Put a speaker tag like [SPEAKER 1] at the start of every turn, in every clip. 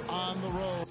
[SPEAKER 1] On the road.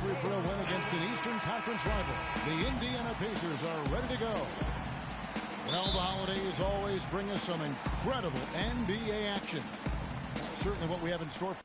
[SPEAKER 1] Hungry for a win against an Eastern Conference rival. The Indiana Pacers are ready to go. Well, the holidays always bring us some incredible NBA action. Certainly what we have in store.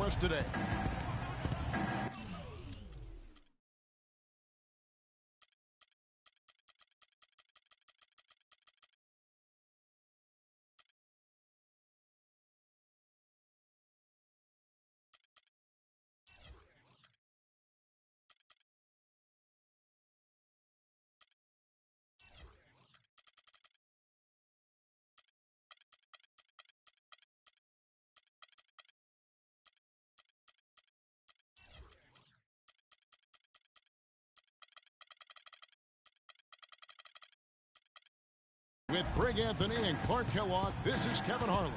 [SPEAKER 1] us today. With Greg Anthony and Clark Kellogg, this is Kevin Harlan.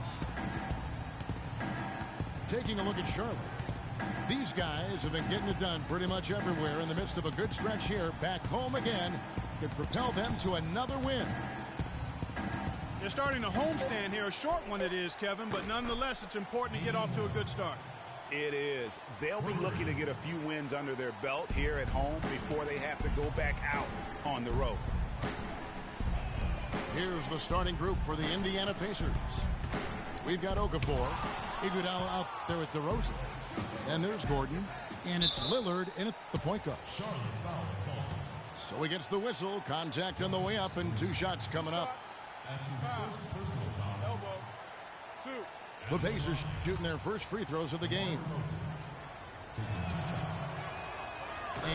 [SPEAKER 1] Taking a look at Charlotte. These guys have been getting it done pretty much everywhere in the midst of a good stretch here. Back home again could propel them to another win.
[SPEAKER 2] They're starting a homestand here, a short one it is, Kevin, but nonetheless it's important to get off to a good start.
[SPEAKER 3] It is. They'll be looking to get a few wins under their belt here at home before they have to go back out on the road.
[SPEAKER 1] Here's the starting group for the Indiana Pacers. We've got Okafor, Iguodala out there with DeRozan. And there's Gordon, and it's Lillard in at the point guard. So he gets the whistle, contact on the way up, and 2 shots coming up. The Pacers shooting their first free throws of the game.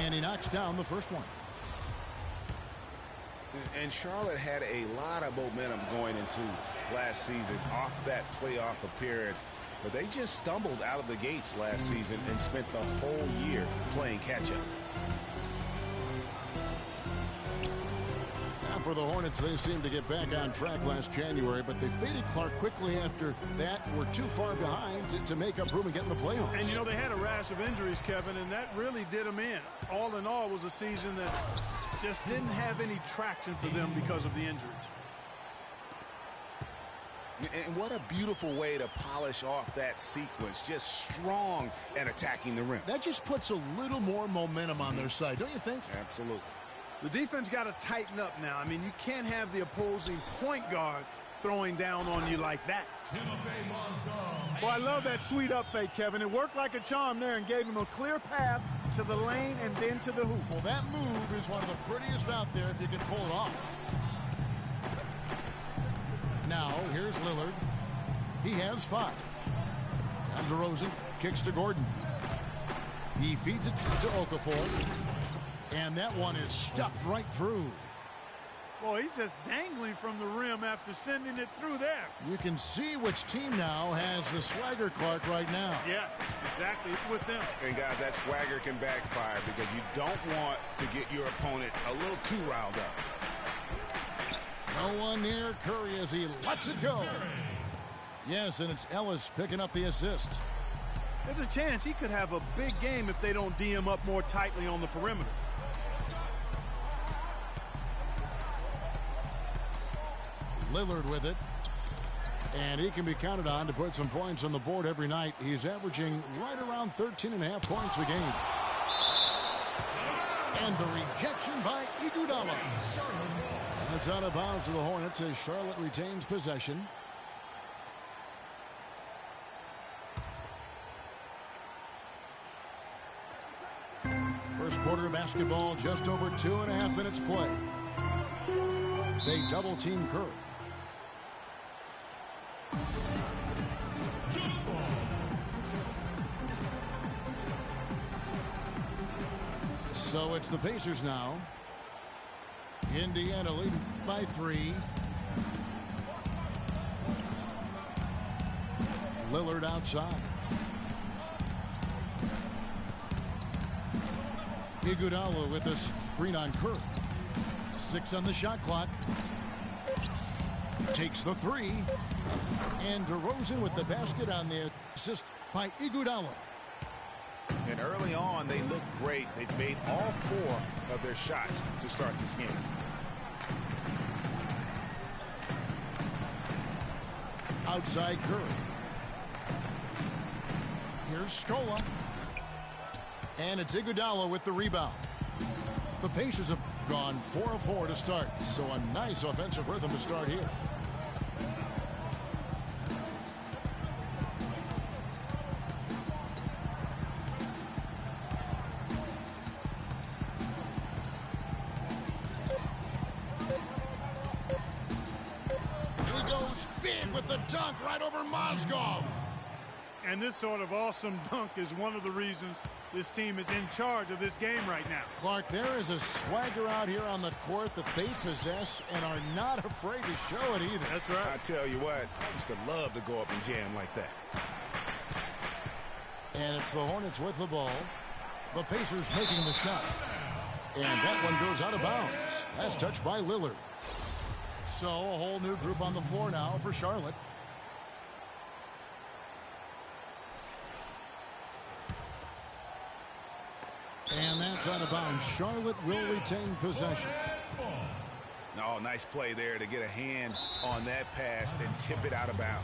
[SPEAKER 1] And he knocks down the first one.
[SPEAKER 3] And Charlotte had a lot of momentum going into last season off that playoff appearance. But they just stumbled out of the gates last season and spent the whole year playing catch-up.
[SPEAKER 1] Now for the Hornets, they seemed to get back on track last January, but they faded Clark quickly after that. Were too far behind to make up room and get in the playoffs.
[SPEAKER 2] And, you know, they had a rash of injuries, Kevin, and that really did them in. All in all, it was a season that just didn't have any traction for them because of the injuries.
[SPEAKER 3] And what a beautiful way to polish off that sequence. Just strong and attacking the rim.
[SPEAKER 1] That just puts a little more momentum on their side, don't you think?
[SPEAKER 3] Absolutely.
[SPEAKER 2] The defense got to tighten up now. I mean, you can't have the opposing point guard throwing down on you like that. Well, I love that sweet up fake, Kevin. It worked like a charm there and gave him a clear path to the lane and then to the hoop.
[SPEAKER 1] Well, that move is one of the prettiest out there if you can pull it off. Now, here's Lillard. He has 5. And DeRozan kicks to Gordon. He feeds it to Okafor. And that one is stuffed right through.
[SPEAKER 2] Well, he's just dangling from the rim after sending it through there.
[SPEAKER 1] You can see which team now has the swagger, Clark, right now.
[SPEAKER 2] Yeah, it's with them.
[SPEAKER 3] And, guys, that swagger can backfire because you don't want to get your opponent a little too riled up.
[SPEAKER 1] No one near Curry as he lets it go. Yes, and it's Ellis picking up the assist.
[SPEAKER 2] There's a chance he could have a big game if they don't D him up more tightly on the perimeter.
[SPEAKER 1] Lillard with it. And he can be counted on to put some points on the board every night. He's averaging right around 13.5 points a game. And the rejection by Iguodala. That's out of bounds to the Hornets as Charlotte retains possession. First quarter of basketball, just over 2.5 minutes play. They double team Curry. So it's the Pacers now. Indiana leading by 3. Lillard outside. Iguodala with a screen on Curry. 6 on the shot clock. Takes the 3. And DeRozan with the basket on the assist by Iguodala.
[SPEAKER 3] And early on, they looked great. They've made all 4 of their shots to start this game.
[SPEAKER 1] Outside Curry. Here's Scola. And it's Iguodala with the rebound. The Pacers have gone 4 of 4 to start. So a nice offensive rhythm to start here. with the dunk right over Mozgov.
[SPEAKER 2] And this sort of awesome dunk is one of the reasons this team is in charge of this game right now.
[SPEAKER 1] Clark, there is a swagger out here on the court that they possess and are not afraid to show it either.
[SPEAKER 2] That's right.
[SPEAKER 3] I tell you what, I used to love to go up and jam like that.
[SPEAKER 1] And it's the Hornets with the ball. The Pacers making the shot. And that one goes out of bounds. That's touched by Lillard. So a whole new group on the floor now for Charlotte. And that's out of bounds. Charlotte will retain possession.
[SPEAKER 3] Oh, nice play there to get a hand on that pass and tip it out of bounds.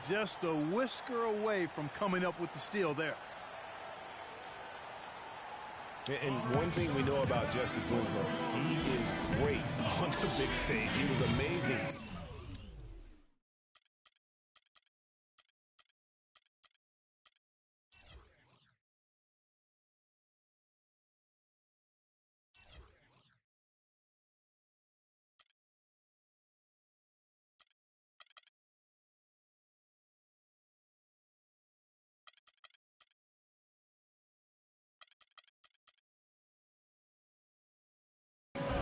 [SPEAKER 2] Just a whisker away from coming up with the steal there.
[SPEAKER 3] And one thing we know about Justice Winslow, he is great on the big stage. He was amazing.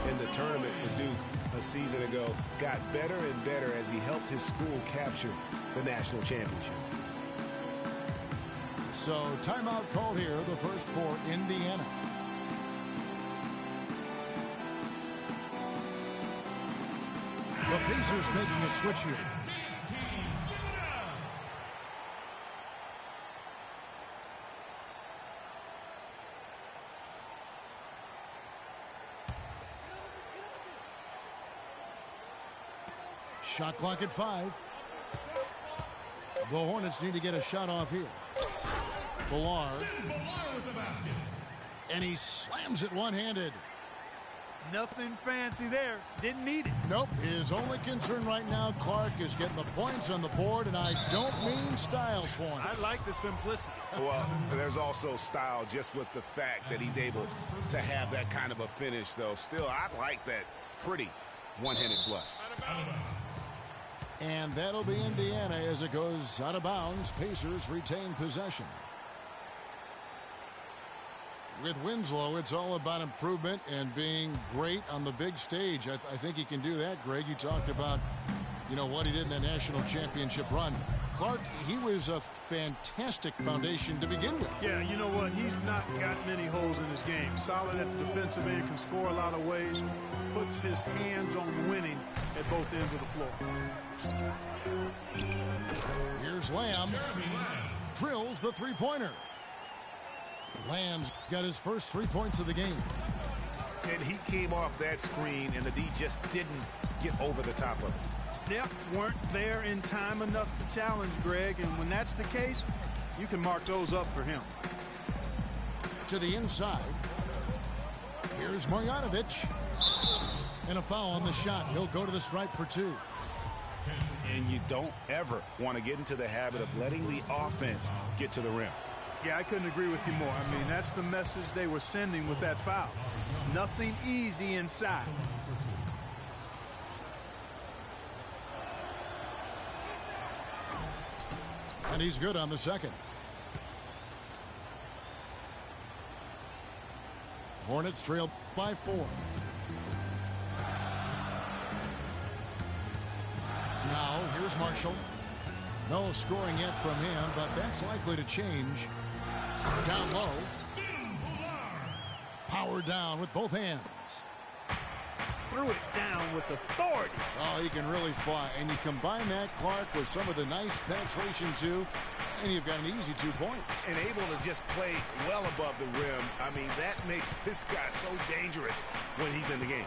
[SPEAKER 3] In the tournament for Duke a season ago, got better and better as he helped his school capture the national championship.
[SPEAKER 1] So timeout called here, the first for Indiana. The Pacers making a switch here. Shot clock at 5. The Hornets need to get a shot off here. Villar. And he slams it one-handed.
[SPEAKER 2] Nothing fancy there. Didn't need it.
[SPEAKER 1] Nope. His only concern right now, Clark, is getting the points on the board, and I don't mean style points.
[SPEAKER 2] I like the simplicity.
[SPEAKER 3] Well, there's also style just with the fact that he's able to have that kind of a finish, though. Still, I like that pretty one-handed flush.
[SPEAKER 1] And that'll be Indiana as it goes out of bounds. Pacers retain possession. With Winslow, it's all about improvement and being great on the big stage. I think he can do that, Greg. You talked about, what he did in the national championship run. Clark, he was a fantastic foundation to begin with.
[SPEAKER 2] Yeah, you know what? He's not got many holes in his game. Solid at the defensive end, can score a lot of ways, puts his hands on winning at both ends of the floor.
[SPEAKER 1] Here's Lamb. Drills the three-pointer. Lamb's got his first 3 points of the game.
[SPEAKER 3] And he came off that screen, and the D just didn't get over the top of it.
[SPEAKER 2] Yep, weren't there in time enough to challenge Greg, and when that's the case, you can mark those up for him.
[SPEAKER 1] To the inside. Here's Marjanovic. And a foul on the shot. He'll go to the stripe for 2.
[SPEAKER 3] And you don't ever want to get into the habit of letting the offense get to the rim.
[SPEAKER 2] Yeah, I couldn't agree with you more. I mean, that's the message they were sending with that foul. Nothing easy inside.
[SPEAKER 1] And he's good on the second. Hornets trail by 4. Now, here's Marshall. No scoring yet from him, but that's likely to change. Down low. Power down with both hands.
[SPEAKER 2] Threw it down with authority.
[SPEAKER 1] Oh, he can really fly. And you combine that, Clark, with some of the nice penetration, too, and you've got an easy 2 points.
[SPEAKER 3] And able to just play well above the rim. I mean, that makes this guy so dangerous when he's in the game.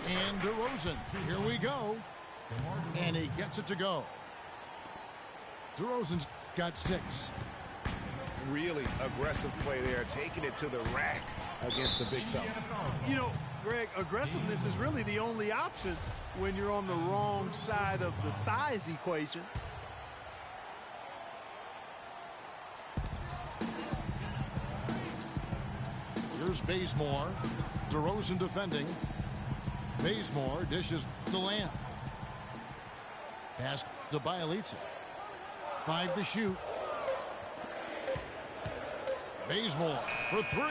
[SPEAKER 1] And DeRozan, here we go. And he gets it to go. DeRozan's got 6.
[SPEAKER 3] Really aggressive play there, taking it to the rack against the big fella.
[SPEAKER 2] You know, Greg, aggressiveness is really the only option when you're on the wrong side of the size equation.
[SPEAKER 1] Here's Bazemore. DeRozan defending. Bazemore dishes to Lamb. Pass to Bielitsa. 5 to shoot. Bazemore for 3.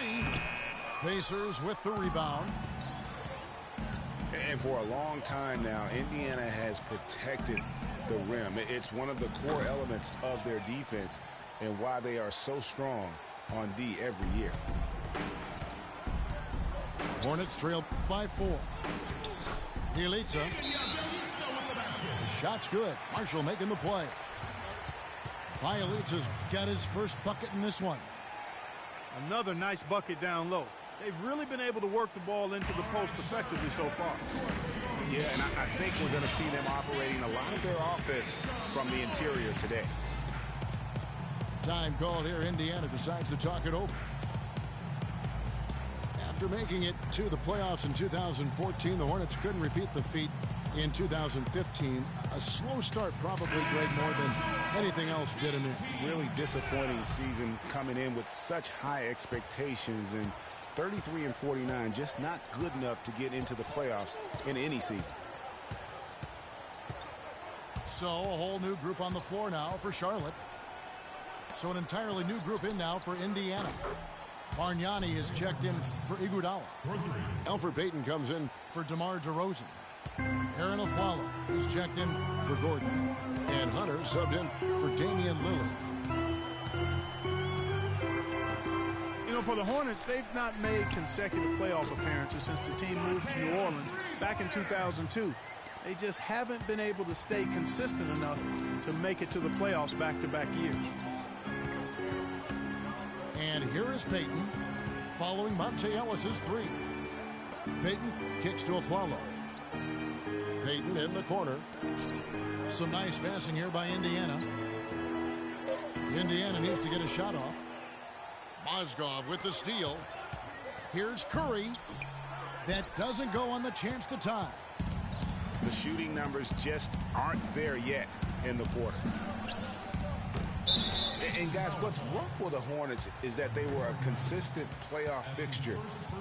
[SPEAKER 1] Pacers with the rebound.
[SPEAKER 3] And for a long time now, Indiana has protected the rim. It's one of the core elements of their defense and why they are so strong on D every year.
[SPEAKER 1] Hornets trail by 4. Bielitsa. The shot's good. Marshall making the play. Bielitsa's got his first bucket in this one.
[SPEAKER 2] Another nice bucket down low. They've really been able to work the ball into the post effectively so far.
[SPEAKER 3] Yeah, and I think we're going to see them operating a lot of their offense from the interior today.
[SPEAKER 1] Time called here. Indiana decides to talk it over. After making it to the playoffs in 2014, the Hornets couldn't repeat the feat in 2015. A slow start probably, Greg, more than anything else did in it.
[SPEAKER 3] Really disappointing season coming in with such high expectations, and 33 and 49 just not good enough to get into the playoffs in any season.
[SPEAKER 1] So a whole new group on the floor now for Charlotte. So an entirely new group in now for Indiana. Bargnani is checked in for Iguodala. Elfrid Payton comes in for DeMar DeRozan. Aaron Aflalo is checked in for Gordon. And Hunter subbed in for Damian Lillard.
[SPEAKER 2] You know, for the Hornets, they've not made consecutive playoff appearances since the team moved to New Orleans back in 2002. They just haven't been able to stay consistent enough to make it to the playoffs back-to-back years.
[SPEAKER 1] And here is Payton following Monte Ellis's 3. Payton kicks to Aflalo. Payton in the corner. Some nice passing here by Indiana. Indiana needs to get a shot off. Mozgov with the steal. Here's Curry. That doesn't go on the chance to tie.
[SPEAKER 3] The shooting numbers just aren't there yet in the quarter. And guys, what's rough for the Hornets is that they were a consistent playoff fixture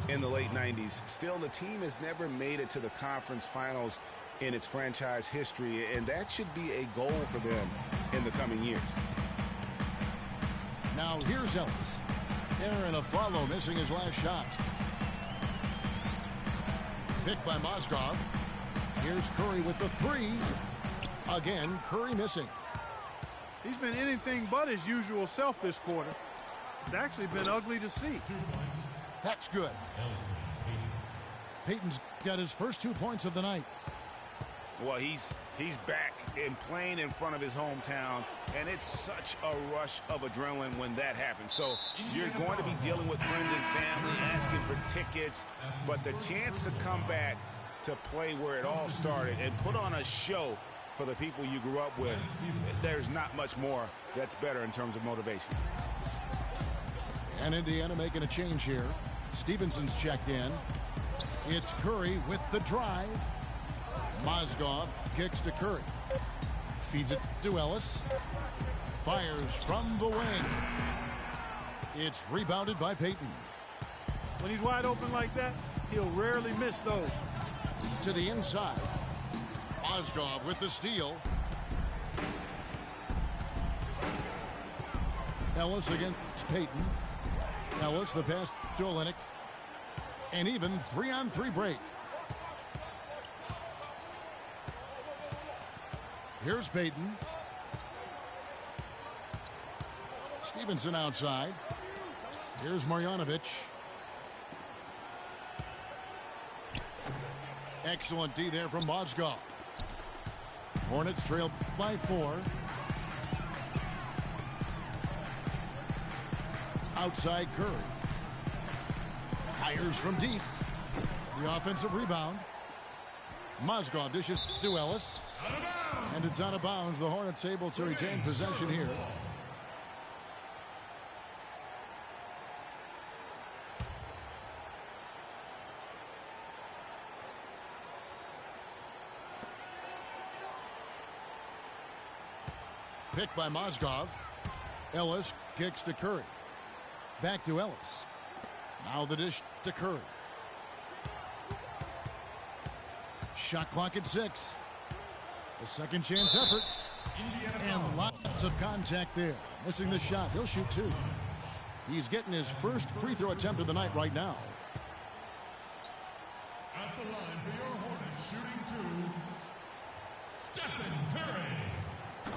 [SPEAKER 3] in the late 90s. Still, the team has never made it to the conference finals in its franchise history, and that should be a goal for them in the coming years.
[SPEAKER 1] Now here's Ellis. Aaron Aflalo missing his last shot. Picked by Mozgov. Here's Curry with the 3. Again, Curry missing.
[SPEAKER 2] He's been anything but his usual self this quarter. It's actually been ugly to see.
[SPEAKER 1] That's good. Payton's got his first 2 points of the night.
[SPEAKER 3] Well, he's back and playing in front of his hometown, and it's such a rush of adrenaline when that happens. So you're going to be dealing with friends and family, asking for tickets, but the chance to come back to play where it all started and put on a show for the people you grew up with, there's not much more that's better in terms of motivation.
[SPEAKER 1] And Indiana making a change here. Stevenson's checked in. It's Curry with the drive. Mozgov kicks to Curry. Feeds it to Ellis. Fires from the wing. It's rebounded by Payton.
[SPEAKER 2] When he's wide open like that, he'll rarely miss those.
[SPEAKER 1] To the inside. Mozgov with the steal. Ellis against Payton. Ellis the pass to Olynyk. An even 3-on-3 break. Here's Payton. Stevenson outside. Here's Marjanovic. Excellent D there from Mozgov. Hornets trail by 4. Outside Curry. Fires from deep. The offensive rebound. Mozgov dishes to Ellis. And it's out of bounds. The Hornets able to retain possession here. Picked by Mozgov. Ellis kicks to Curry. Back to Ellis. Now the dish to Curry. Shot clock at 6. A second chance effort. And lots of contact there. Missing the shot. He'll shoot 2. He's getting his first free throw attempt of the night right now.
[SPEAKER 4] At the line for your Hornets, shooting 2, Stephen Curry.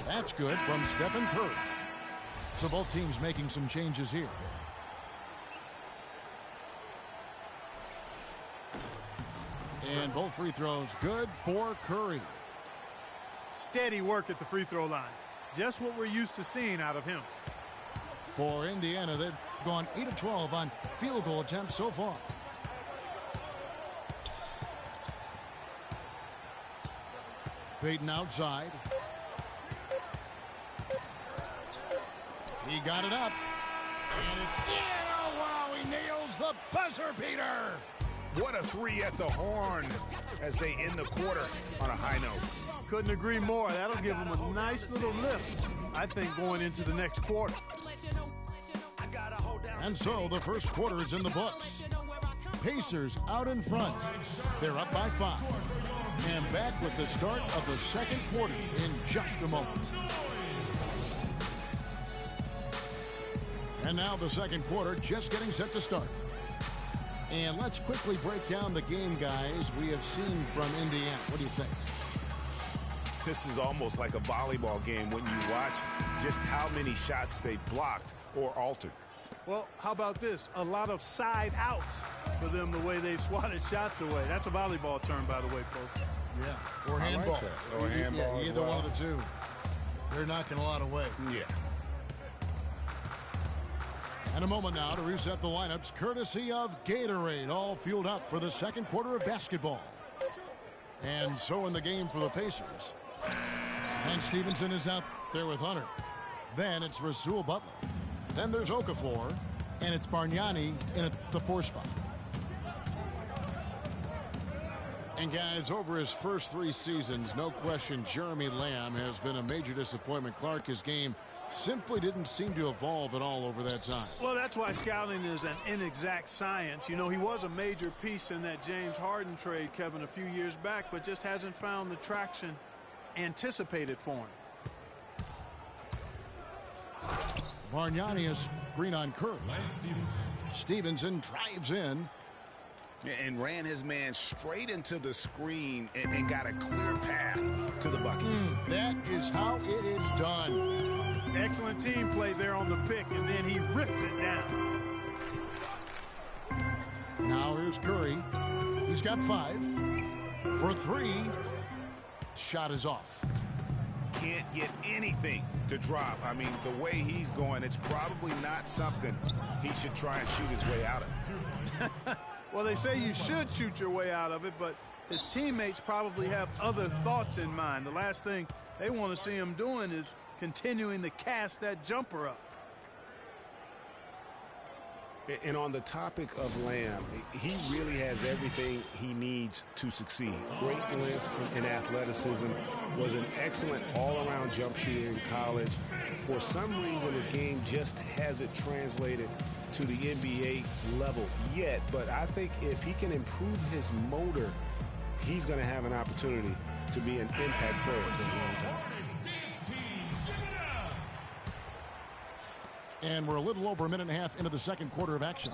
[SPEAKER 1] That's good from Stephen Curry. So both teams making some changes here. And both free throws good for Curry.
[SPEAKER 2] Steady work at the free throw line. Just what we're used to seeing out of him.
[SPEAKER 1] For Indiana, they've gone 8 of 12 on field goal attempts so far. Payton outside. He got it up. And it's in. Oh, wow, he nails the buzzer beater.
[SPEAKER 3] What a 3 at the horn as they end the quarter on a high note.
[SPEAKER 2] Couldn't agree more. That'll give them a nice little lift, I think, going into the next quarter.
[SPEAKER 1] And so the first quarter is in the books. Pacers out in front. They're up by 5. And back with the start of the second quarter in just a moment. And now the second quarter just getting set to start. And let's quickly break down the game, guys, we have seen from Indiana. What do you think?
[SPEAKER 3] This is almost like a volleyball game when you watch just how many shots they blocked or altered.
[SPEAKER 2] Well, how about this? A lot of side out for them the way they've swatted shots away. That's a volleyball term, by the way, folks.
[SPEAKER 1] Yeah, or handball.
[SPEAKER 3] Like that. Or handball.
[SPEAKER 1] Yeah, either one of the two. They're knocking a lot away.
[SPEAKER 3] Yeah.
[SPEAKER 1] And a moment now to reset the lineups, courtesy of Gatorade, all fueled up for the second quarter of basketball. And so in the game for the Pacers. And Stevenson is out there with Hunter. Then it's Rasul Butler. Then there's Okafor. And it's Bargnani in the 4 spot. And guys, over his first 3 seasons, no question Jeremy Lamb has been a major disappointment. Clark, his game simply didn't seem to evolve at all over that time.
[SPEAKER 2] Well, that's why scouting is an inexact science. You know, he was a major piece in that James Harden trade, Kevin, a few years back, but just hasn't found the traction anticipated for him.
[SPEAKER 1] Bargnani is screen on Curry. Stevenson drives in.
[SPEAKER 3] And ran his man straight into the screen and got a clear path to the bucket.
[SPEAKER 1] That is how it is done.
[SPEAKER 2] Excellent team play there on the pick, and then he rips it down.
[SPEAKER 1] Now here's Curry. He's got 5 for 3. Shot is off.
[SPEAKER 3] Can't get anything to drop. I mean, the way he's going, it's probably not something he should try and shoot his way out of.
[SPEAKER 2] Well, they say you should shoot your way out of it, but his teammates probably have other thoughts in mind. The last thing they want to see him doing is continuing to cast that jumper up.
[SPEAKER 3] And on the topic of Lamb, he really has everything he needs to succeed. Great length and athleticism, was an excellent all-around jump shooter in college. For some reason, his game just hasn't translated to the NBA level yet. But I think if he can improve his motor, he's going to have an opportunity to be an impact player for a long time.
[SPEAKER 1] And we're a little over a minute and a half into the second quarter of action.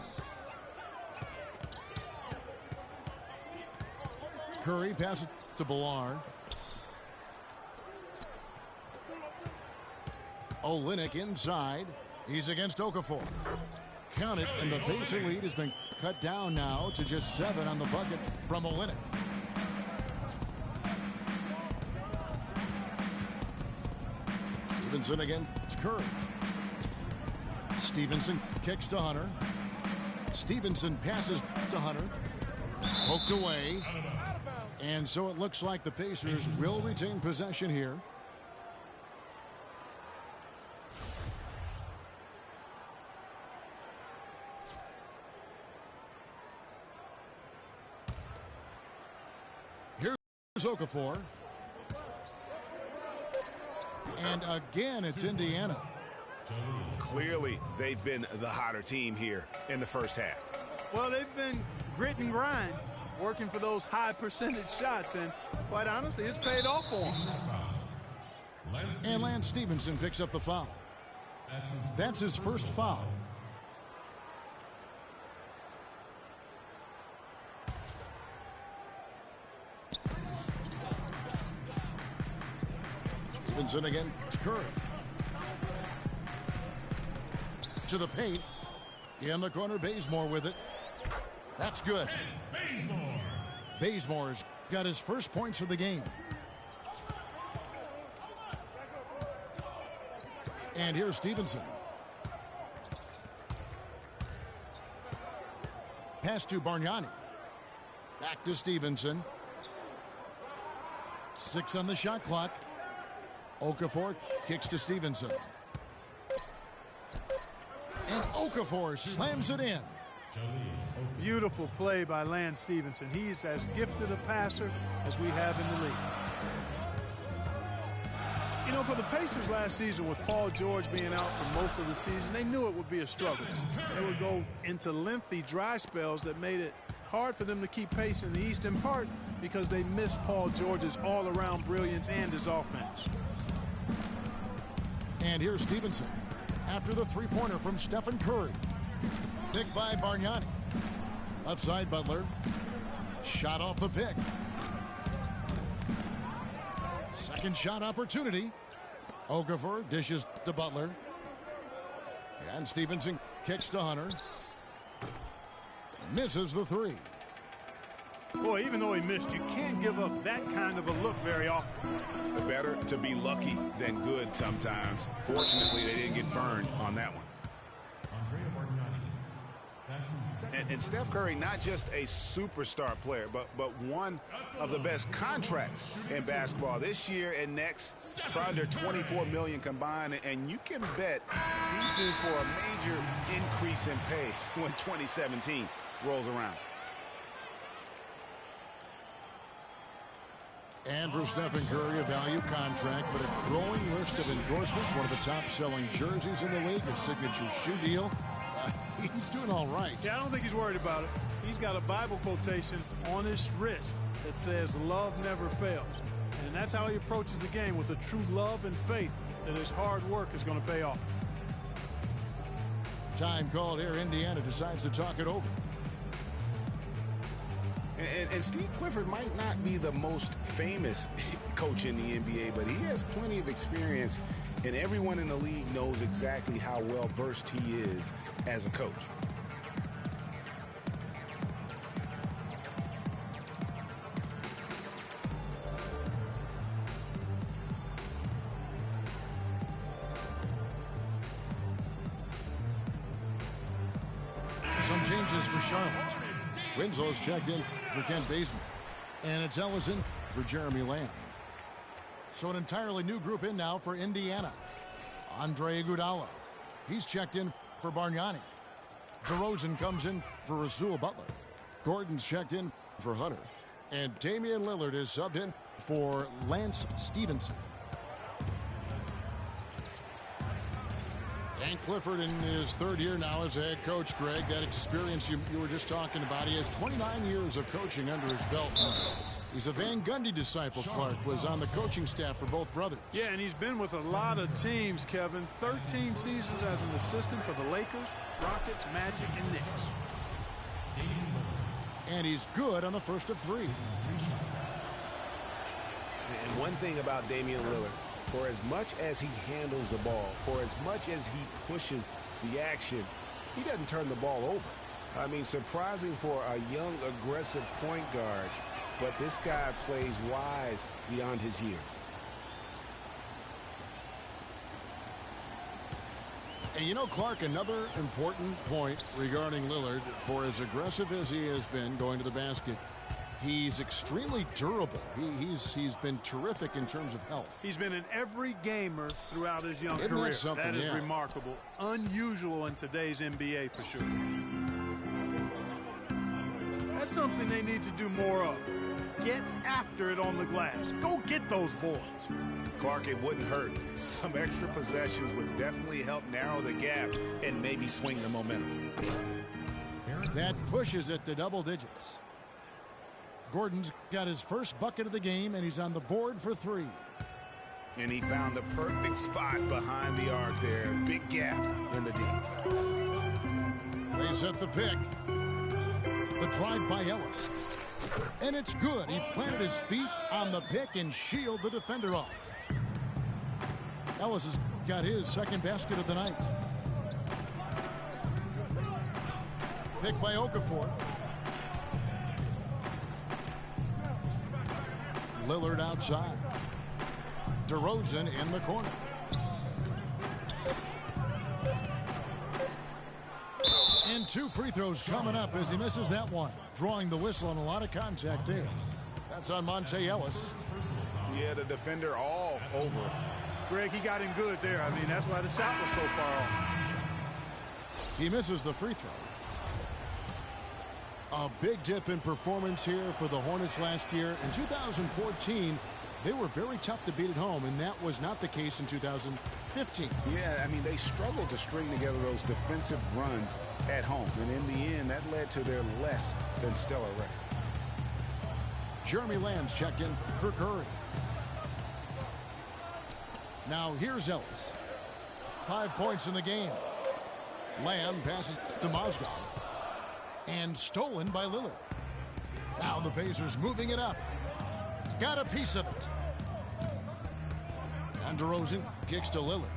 [SPEAKER 1] Curry passes to Ballard. Olynyk inside. He's against Okafor. Count it, and the Pacer lead has been cut down now to just 7 on the bucket from Olynyk. Stevenson again. It's Curry. Stevenson kicks to Hunter. Stevenson passes to Hunter. Poked away. And so it looks like the Pacers will retain possession here. Here's Okafor. And again, it's Indiana.
[SPEAKER 3] Clearly, they've been the hotter team here in the first half.
[SPEAKER 2] Well, they've been grit and grind, working for those high percentage shots, and quite honestly, it's paid off for them.
[SPEAKER 1] And Lance Stevenson picks up the foul. That's his first foul. Stevenson again. It's Curry. To the paint. In the corner, Bazemore with it. That's good. Bazemore's got his first points of the game. And here's Stevenson. Pass to Bargnani. Back to Stevenson. 6 on the shot clock. Okafor kicks to Stevenson. And Okafor slams it in.
[SPEAKER 2] Beautiful play by Lance Stevenson. He's as gifted a passer as we have in the league. You know, for the Pacers last season, with Paul George being out for most of the season, they knew it would be a struggle. They would go into lengthy dry spells that made it hard for them to keep pace in the East, in part because they missed Paul George's all-around brilliance and his offense.
[SPEAKER 1] And here's Stevenson after the three-pointer from Stephen Curry. Picked by Bargnani. Left side, Butler. Shot off the pick. Second shot opportunity. Okafor dishes to Butler. And Stevenson kicks to Hunter. Misses the three.
[SPEAKER 2] Boy, even though he missed, you can't give up that kind of a look very often.
[SPEAKER 3] Better to be lucky than good sometimes. Fortunately, they didn't get burned on that one. And Steph Curry, not just a superstar player, but one of the best contracts in basketball this year and next for under $24 million combined. And you can bet he's due for a major increase in pay when 2017 rolls around.
[SPEAKER 1] And for Stephen Curry, a value contract, but a growing list of endorsements. One of the top-selling jerseys in the league, a signature shoe deal. He's doing all right.
[SPEAKER 2] Yeah, I don't think he's worried about it. He's got a Bible quotation on his wrist that says, "Love never fails." And that's how he approaches the game, with a true love and faith that his hard work is going to pay off.
[SPEAKER 1] Time called here. Indiana decides to talk it over.
[SPEAKER 3] And Steve Clifford might not be the most famous coach in the NBA, but he has plenty of experience, and everyone in the league knows exactly how well versed he is as a coach.
[SPEAKER 1] Some changes for Charlotte. Winslow's checked in for Kent Bazemore. And it's Ellison for Jeremy Lamb. So an entirely new group in now for Indiana. Andre Iguodala. He's checked in for Bargnani. DeRozan comes in for Rasul Butler. Gordon's checked in for Hunter. And Damian Lillard is subbed in for Lance Stevenson. And Clifford in his third year now as a head coach, Greg. That experience you were just talking about. He has 29 years of coaching under his belt. He's a Van Gundy disciple. Clark was on the coaching staff for both brothers.
[SPEAKER 2] Yeah, and he's been with a lot of teams, Kevin. 13 seasons as an assistant for the Lakers, Rockets, Magic, and Knicks.
[SPEAKER 1] And he's good on the first of three.
[SPEAKER 3] And one thing about Damian Lillard, for as much as he handles the ball, for as much as he pushes the action, he doesn't turn the ball over. I mean, surprising for a young, aggressive point guard, but this guy plays wise beyond his years.
[SPEAKER 1] And you know, Clark, another important point regarding Lillard, for as aggressive as he has been going to the basket, he's extremely durable. He's been terrific in terms of health.
[SPEAKER 2] He's been an every gamer throughout his young
[SPEAKER 1] Isn't
[SPEAKER 2] career.
[SPEAKER 1] that
[SPEAKER 2] is remarkable. Unusual in today's NBA for sure. That's something they need to do more of. Get after it on the glass. Go get those boards.
[SPEAKER 3] Clark, it wouldn't hurt. Some extra possessions would definitely help narrow the gap and maybe swing the momentum.
[SPEAKER 1] That pushes it to double digits. Gordon's got his first bucket of the game, and he's on the board for three.
[SPEAKER 3] And he found the perfect spot behind the arc there. Big gap in the D.
[SPEAKER 1] They set the pick. The drive by Ellis. And it's good. He planted his feet on the pick and shielded the defender off. Ellis has got his second basket of the night. Pick by Okafor. Lillard outside. DeRozan in the corner. And 2 free throws coming up as he misses that one. Drawing the whistle on a lot of contact there. That's on Monte Ellis.
[SPEAKER 3] Yeah, the defender all over.
[SPEAKER 2] Greg, he got him good there. I mean, that's why the shot was so far off.
[SPEAKER 1] He misses the free throw. A big dip in performance here for the Hornets last year. In 2014, they were very tough to beat at home, and that was not the case in 2015.
[SPEAKER 3] Yeah, I mean, they struggled to string together those defensive runs at home. And in the end, that led to their less than stellar record.
[SPEAKER 1] Jeremy Lamb's checked in for Curry. Now here's Ellis. 5 points in the game. Lamb passes to Mozgov. And stolen by Lillard. Now the Pacers moving it up. Got a piece of it. And DeRozan kicks to Lillard.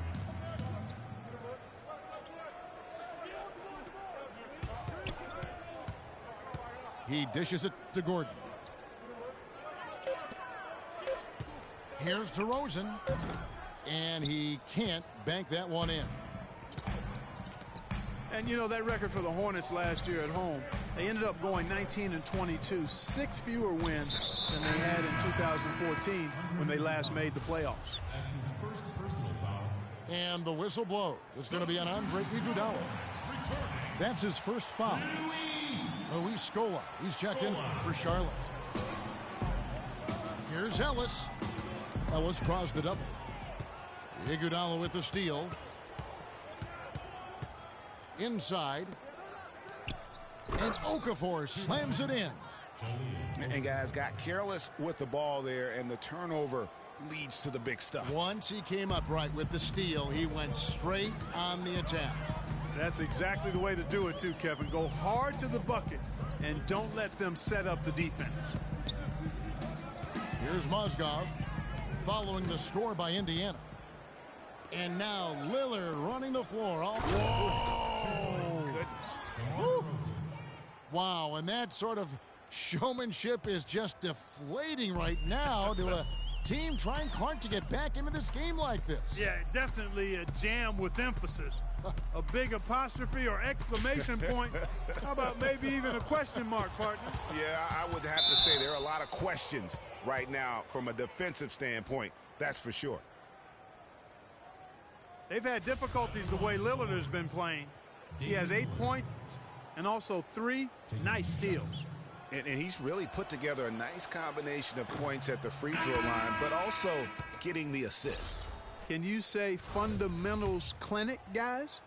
[SPEAKER 1] He dishes it to Gordon. Here's DeRozan. And he can't bank that one in.
[SPEAKER 2] And, you know, that record for the Hornets last year at home, they ended up going 19-22, 6 fewer wins than they had in 2014 when they last made the playoffs.
[SPEAKER 4] That's his first personal foul.
[SPEAKER 1] And the whistle blows. It's going to be on Andre Iguodala. That's his first foul. Luis Scola. He's checked in for Charlotte. Here's Ellis. Ellis draws the double. Iguodala with the steal. Inside. And Okafor slams it in.
[SPEAKER 3] And guys got careless with the ball there, and the turnover leads to the big stuff.
[SPEAKER 1] Once he came up right with the steal, he went straight on the attack.
[SPEAKER 2] That's exactly the way to do it too, Kevin. Go hard to the bucket and don't let them set up the defense.
[SPEAKER 1] Here's Mozgov following the score by Indiana. And now Lillard running the floor. Whoa!
[SPEAKER 3] Goodness.
[SPEAKER 1] Wow, and that sort of showmanship is just deflating right now to a team trying hard to get back into this game like this.
[SPEAKER 2] Yeah, definitely a jam with emphasis. A big apostrophe or exclamation point. How about maybe even a question mark, partner?
[SPEAKER 3] Yeah, I would have to say there are a lot of questions right now from a defensive standpoint. That's for sure.
[SPEAKER 2] They've had difficulties the way Lillard has been playing. He has 8 points and also 3 nice steals.
[SPEAKER 3] And he's really put together a nice combination of points at the free throw line, but also getting the assist.
[SPEAKER 2] Can you say fundamentals clinic, guys?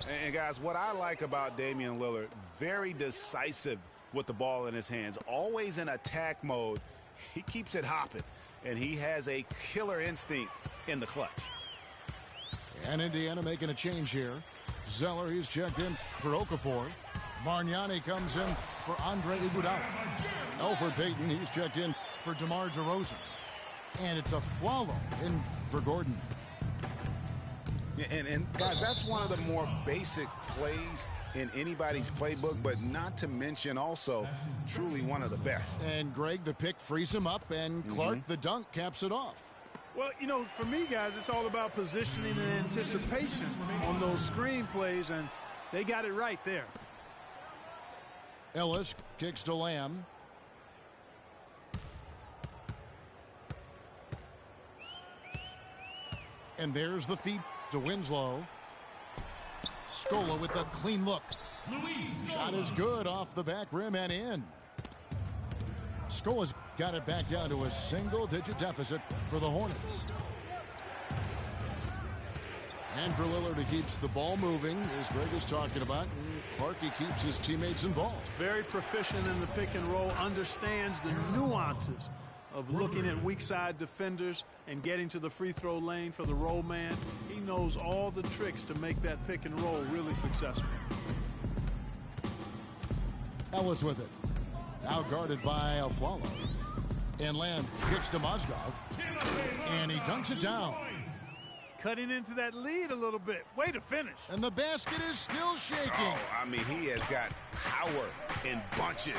[SPEAKER 3] And guys, what I like about Damian Lillard, very decisive with the ball in his hands, always in attack mode. He keeps it hopping, and he has a killer instinct in the clutch.
[SPEAKER 1] And Indiana making a change here. Zeller, he's checked in for Okafor. Bargnani comes in for Andre Iguodala. Elfrid Payton, he's checked in for DeMar DeRozan. And it's a Flalo in for Gordon.
[SPEAKER 3] And guys, that's one of the more basic plays in anybody's playbook, but not to mention also truly one of the best.
[SPEAKER 1] And Greg, the pick frees him up, and Clark, the dunk, caps it off.
[SPEAKER 2] Well, you know, for me, guys, it's all about positioning and anticipation on those screen plays, and they got it right there.
[SPEAKER 1] Ellis kicks to Lamb. And there's the feed to Winslow. Scola with a clean look. Shot is good off the back rim and in. Scola's got it back down to a single-digit deficit for the Hornets. And for Lillard, he keeps the ball moving, as Greg is talking about. Clark, he keeps his teammates involved.
[SPEAKER 2] Very proficient in the pick and roll, understands the nuances of looking at weak side defenders and getting to the free throw lane for the roll man. He knows all the tricks to make that pick and roll really successful.
[SPEAKER 1] Ellis with it. Now guarded by Aflalo. And Lamb kicks to Mozgov. And he dunks it down.
[SPEAKER 2] Cutting into that lead a little bit. Way to finish.
[SPEAKER 1] And the basket is still shaking.
[SPEAKER 3] Oh, I mean, he has got power in bunches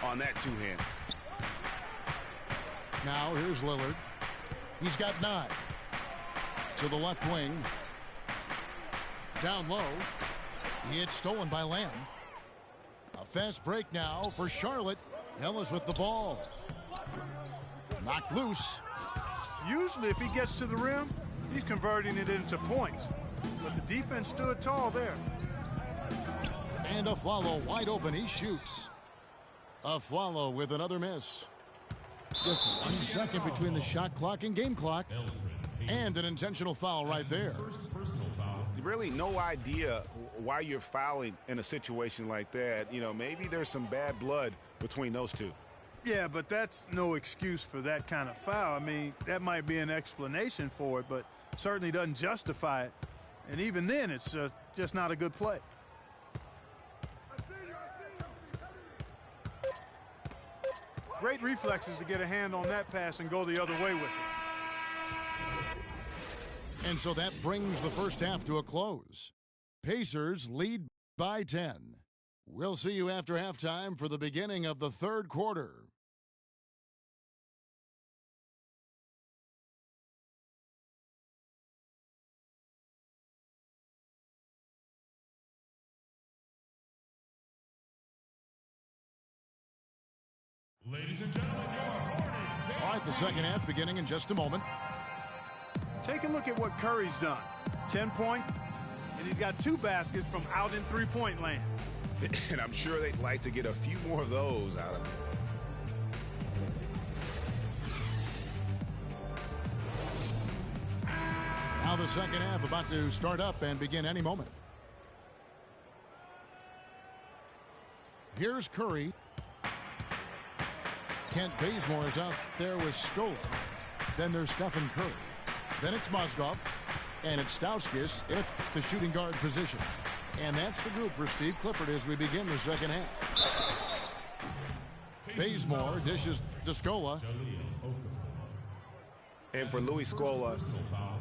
[SPEAKER 3] on that two-hand.
[SPEAKER 1] Now here's Lillard. He's got 9. To the left wing. Down low. It's stolen by Lamb. A fast break now for Charlotte. Ellis with the ball. Knocked loose.
[SPEAKER 2] Usually if he gets to the rim, he's converting it into points. But the defense stood tall there.
[SPEAKER 1] And Aflalo wide open. He shoots. Aflalo with another miss. Just 1 second between the shot clock and game clock. And an intentional foul right there.
[SPEAKER 3] Really no idea why you're fouling in a situation like that. You know, maybe there's some bad blood between those two.
[SPEAKER 2] Yeah, but that's no excuse for that kind of foul. I mean, that might be an explanation for it, but certainly doesn't justify it. And even then, it's just not a good play. Great reflexes to get a hand on that pass and go the other way with it.
[SPEAKER 1] And so that brings the first half to a close. Pacers lead by 10. We'll see you after halftime for the beginning of the third quarter.
[SPEAKER 4] Ladies and gentlemen, your Hornets.
[SPEAKER 1] All right, the second half beginning in just a moment.
[SPEAKER 2] Take a look at what Curry's done. 10 points, and he's got 2 baskets from out in three-point land.
[SPEAKER 3] And I'm sure they'd like to get a few more of those out of him.
[SPEAKER 1] Now the second half about to start up and begin any moment. Here's Curry. Kent Bazemore is out there with Scola. Then there's Stephen Curry. Then it's Mozgov. And it's Stauskas in the shooting guard position. And that's the group for Steve Clifford as we begin the second half. Bazemore dishes to Scola.
[SPEAKER 3] And for Louis Scola,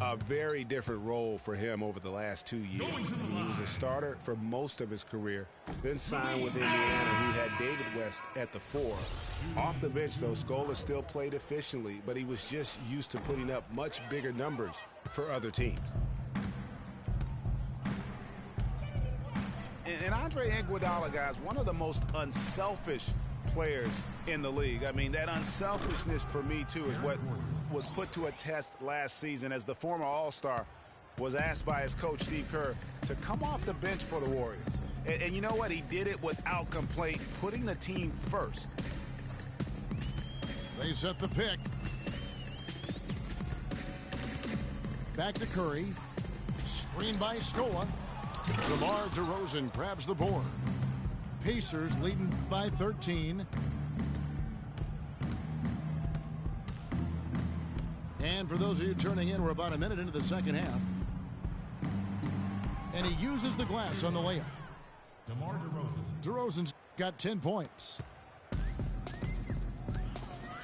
[SPEAKER 3] a very different role for him over the last 2 years. He was a starter for most of his career, then signed with Indiana, who had David West at the 4. Off the bench, though, Scola still played efficiently, but he was just used to putting up much bigger numbers for other teams. And Andre Iguodala, guys, one of the most unselfish players in the league. I mean, that unselfishness for me, too, is what was put to a test last season as the former All-Star was asked by his coach, Steve Kerr, to come off the bench for the Warriors. And you know what? He did it without complaint, putting the team first.
[SPEAKER 1] They set the pick. Back to Curry. Screen by Scola. DeMar DeRozan grabs the board. Pacers leading by 13. And for those of you turning in, we're about a minute into the second half. And he uses the glass on the layup.
[SPEAKER 4] DeMar DeRozan.
[SPEAKER 1] DeRozan's got 10 points.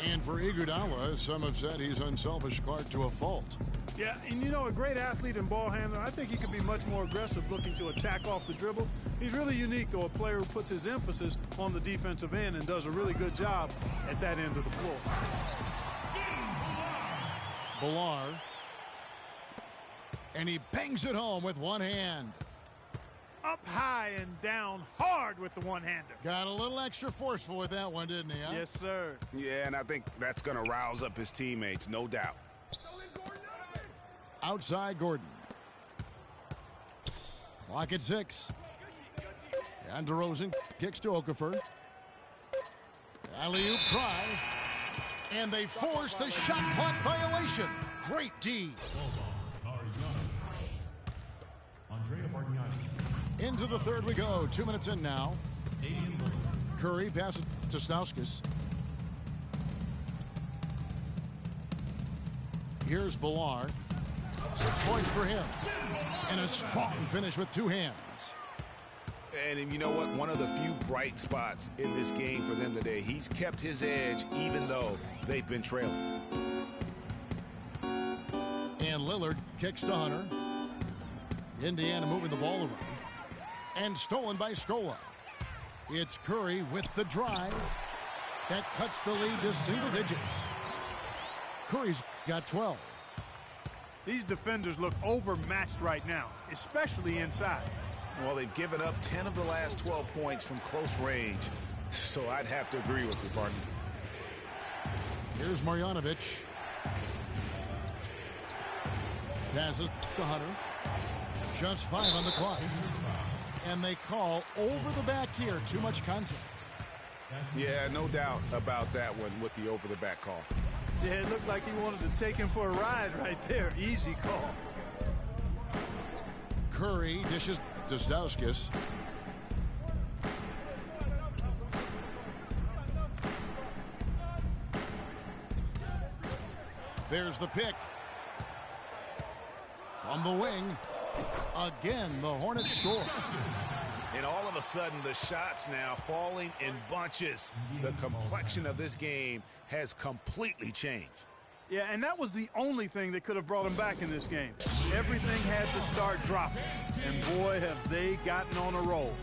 [SPEAKER 1] And for Iguodala, some have said he's unselfish, Clark, to a fault.
[SPEAKER 2] Yeah, and you know, a great athlete and ball handler, I think he could be much more aggressive looking to attack off the dribble. He's really unique, though, a player who puts his emphasis on the defensive end and does a really good job at that end of the floor.
[SPEAKER 1] Villar. And he bangs it home with one hand.
[SPEAKER 2] Up high and down hard with the one-hander.
[SPEAKER 1] Got a little extra forceful with that one, didn't he? Huh?
[SPEAKER 2] Yes, sir.
[SPEAKER 3] Yeah, and I think that's going to rouse up his teammates, no doubt.
[SPEAKER 1] Outside Gordon. Clock at 6. And DeRozan kicks to Okafor. Alley-oop try. And they force the shot clock violation. Great D. Into the third we go. 2 minutes in now. Curry passes to Stauskas. Here's Billar. 6 points for him. And a strong finish with 2 hands.
[SPEAKER 3] And you know what? One of the few bright spots in this game for them today. He's kept his edge even though they've been trailing.
[SPEAKER 1] And Lillard kicks to Hunter. Indiana moving the ball around. And stolen by Scola. It's Curry with the drive. That cuts the lead to single digits. Curry's got 12.
[SPEAKER 2] These defenders look overmatched right now, especially inside.
[SPEAKER 3] Well, they've given up 10 of the last 12 points from close range. So I'd have to agree with you, partner.
[SPEAKER 1] Here's Marjanovic. Passes to Hunter. Just 5 on the clock. And they call over the back here. Too much contact.
[SPEAKER 3] Yeah, no doubt about that one with the over-the-back call.
[SPEAKER 2] Yeah, it looked like he wanted to take him for a ride right there. Easy call.
[SPEAKER 1] Curry dishes to Stauskas. There's the pick. From the wing. Again, the Hornets score.
[SPEAKER 3] And all of a sudden, the shots now falling in bunches. The complexion of this game has completely changed.
[SPEAKER 2] Yeah, and that was the only thing that could have brought him back in this game. Everything had to start dropping. And boy, have they gotten on a roll.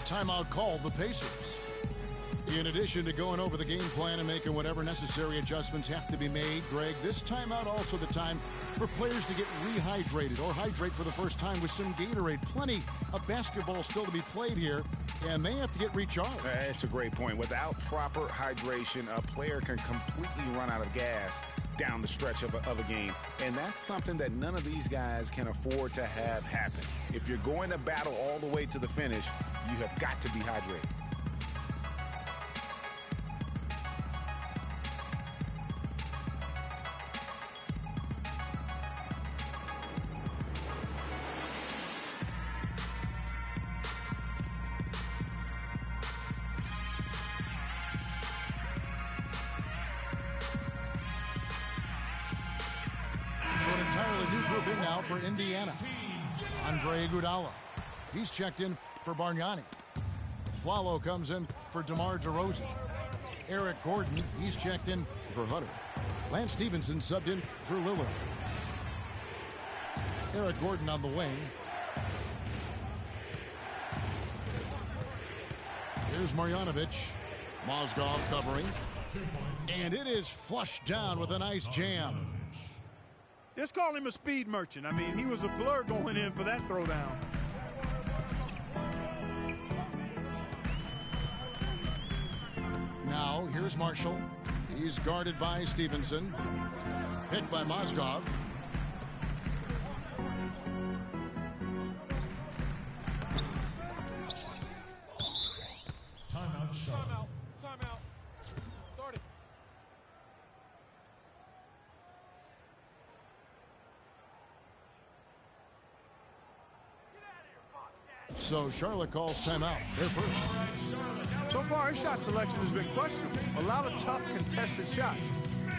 [SPEAKER 1] Timeout called the Pacers. In addition to going over the game plan and making whatever necessary adjustments have to be made, Greg, this timeout also the time for players to get rehydrated or hydrate for the first time with some Gatorade. Plenty of basketball still to be played here, and they have to get recharged.
[SPEAKER 3] That's a great point. Without proper hydration, a player can completely run out of gas down the stretch of a game. And that's something that none of these guys can afford to have happen. If you're going to battle all the way to the finish, you have got to be hydrated.
[SPEAKER 1] For Indiana, Andre Iguodala. He's checked in for Bargnani. Flalo comes in for DeMar DeRozan. Eric Gordon, he's checked in for Hunter. Lance Stevenson subbed in for Lillard. Eric Gordon on the wing. Here's Marjanovic. Mozgov covering. And it is flushed down with a nice jam.
[SPEAKER 2] Just call him a speed merchant. I mean, he was a blur going in for that throwdown.
[SPEAKER 1] Now, here's Marshall. He's guarded by Stevenson. Picked by Mozgov.
[SPEAKER 4] Timeout shot.
[SPEAKER 5] Timeout. Start it.
[SPEAKER 1] So Charlotte calls timeout. They're first.
[SPEAKER 2] So far, his shot selection has been questionable. A lot of tough, contested shots.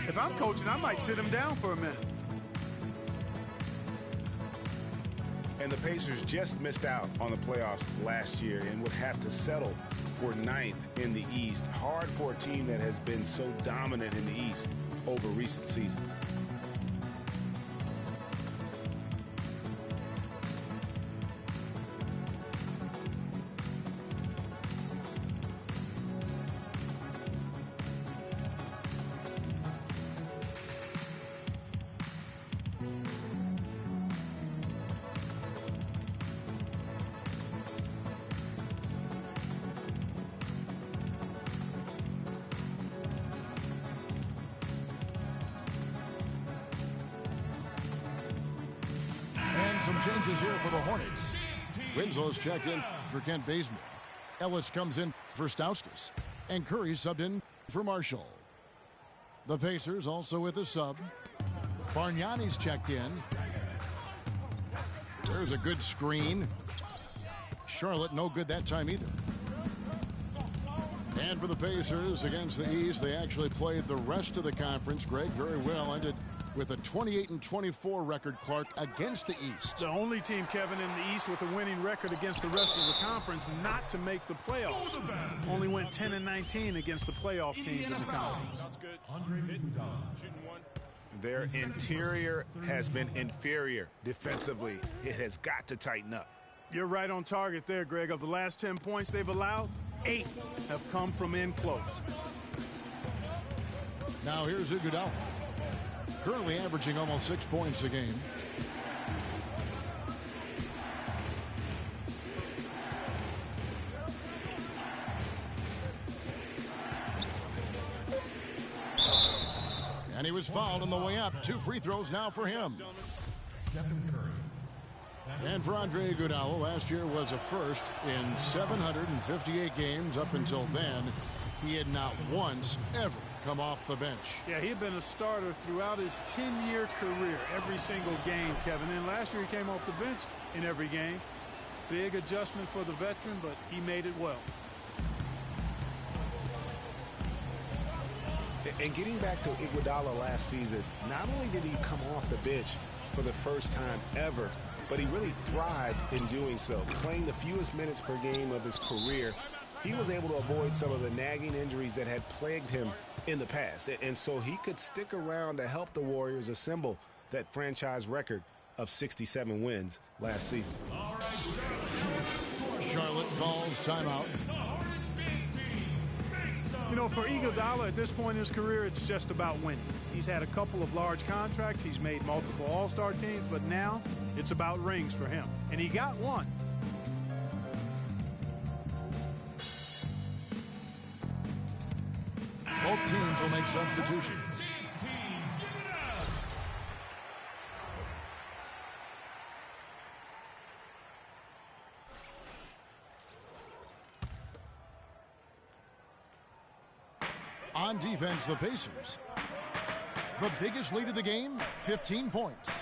[SPEAKER 2] If I'm coaching, I might sit him down for a minute.
[SPEAKER 3] And the Pacers just missed out on the playoffs last year and would have to settle for 9th in the East. Hard for a team that has been so dominant in the East over recent seasons.
[SPEAKER 1] Some changes here for the Hornets. Winslow's checked in for Kent Bazemore. Ellis comes in for Stauskas. And Curry subbed in for Marshall. The Pacers also with a sub. Bargnani's checked in. There's a good screen. Charlotte no good that time either. And for the Pacers against the East, they actually played the rest of the conference, Greg, very well. Ended with a 28-24 record, Clark, against the East.
[SPEAKER 2] The only team, Kevin, in the East with a winning record against the rest of the conference not to make the playoffs. Only went 10-19 against the playoff teams in the conference.
[SPEAKER 5] Sounds good. Shooting one.
[SPEAKER 3] Their interior has been inferior defensively. It has got to tighten up.
[SPEAKER 2] You're right on target there, Greg. Of the last 10 points they've allowed, 8 have come from in close.
[SPEAKER 1] Now here's Iguodala, currently averaging almost 6 points a game. And he was fouled on the way up. 2 free throws now for him.
[SPEAKER 4] Stephen Curry.
[SPEAKER 1] And for Andre Iguodala, last year was a first in 758 games. Up until then, he had not once ever come off the bench.
[SPEAKER 2] Yeah, he had been a starter throughout his 10-year career, every single game, Kevin. And last year he came off the bench in every game. Big adjustment for the veteran, but he made it well.
[SPEAKER 3] And getting back to Iguodala last season, not only did he come off the bench for the first time ever, but he really thrived in doing so. Playing the fewest minutes per game of his career, he was able to avoid some of the nagging injuries that had plagued him in the past. And so he could stick around to help the Warriors assemble that franchise record of 67 wins last season.
[SPEAKER 1] Charlotte calls timeout.
[SPEAKER 2] You know, for Iguodala at this point in his career, it's just about winning. He's had a couple of large contracts. He's made multiple All-Star teams, but now it's about rings for him. And he got one.
[SPEAKER 1] Both teams will make substitutions. On defense, the Pacers. The biggest lead of the game, 15 points.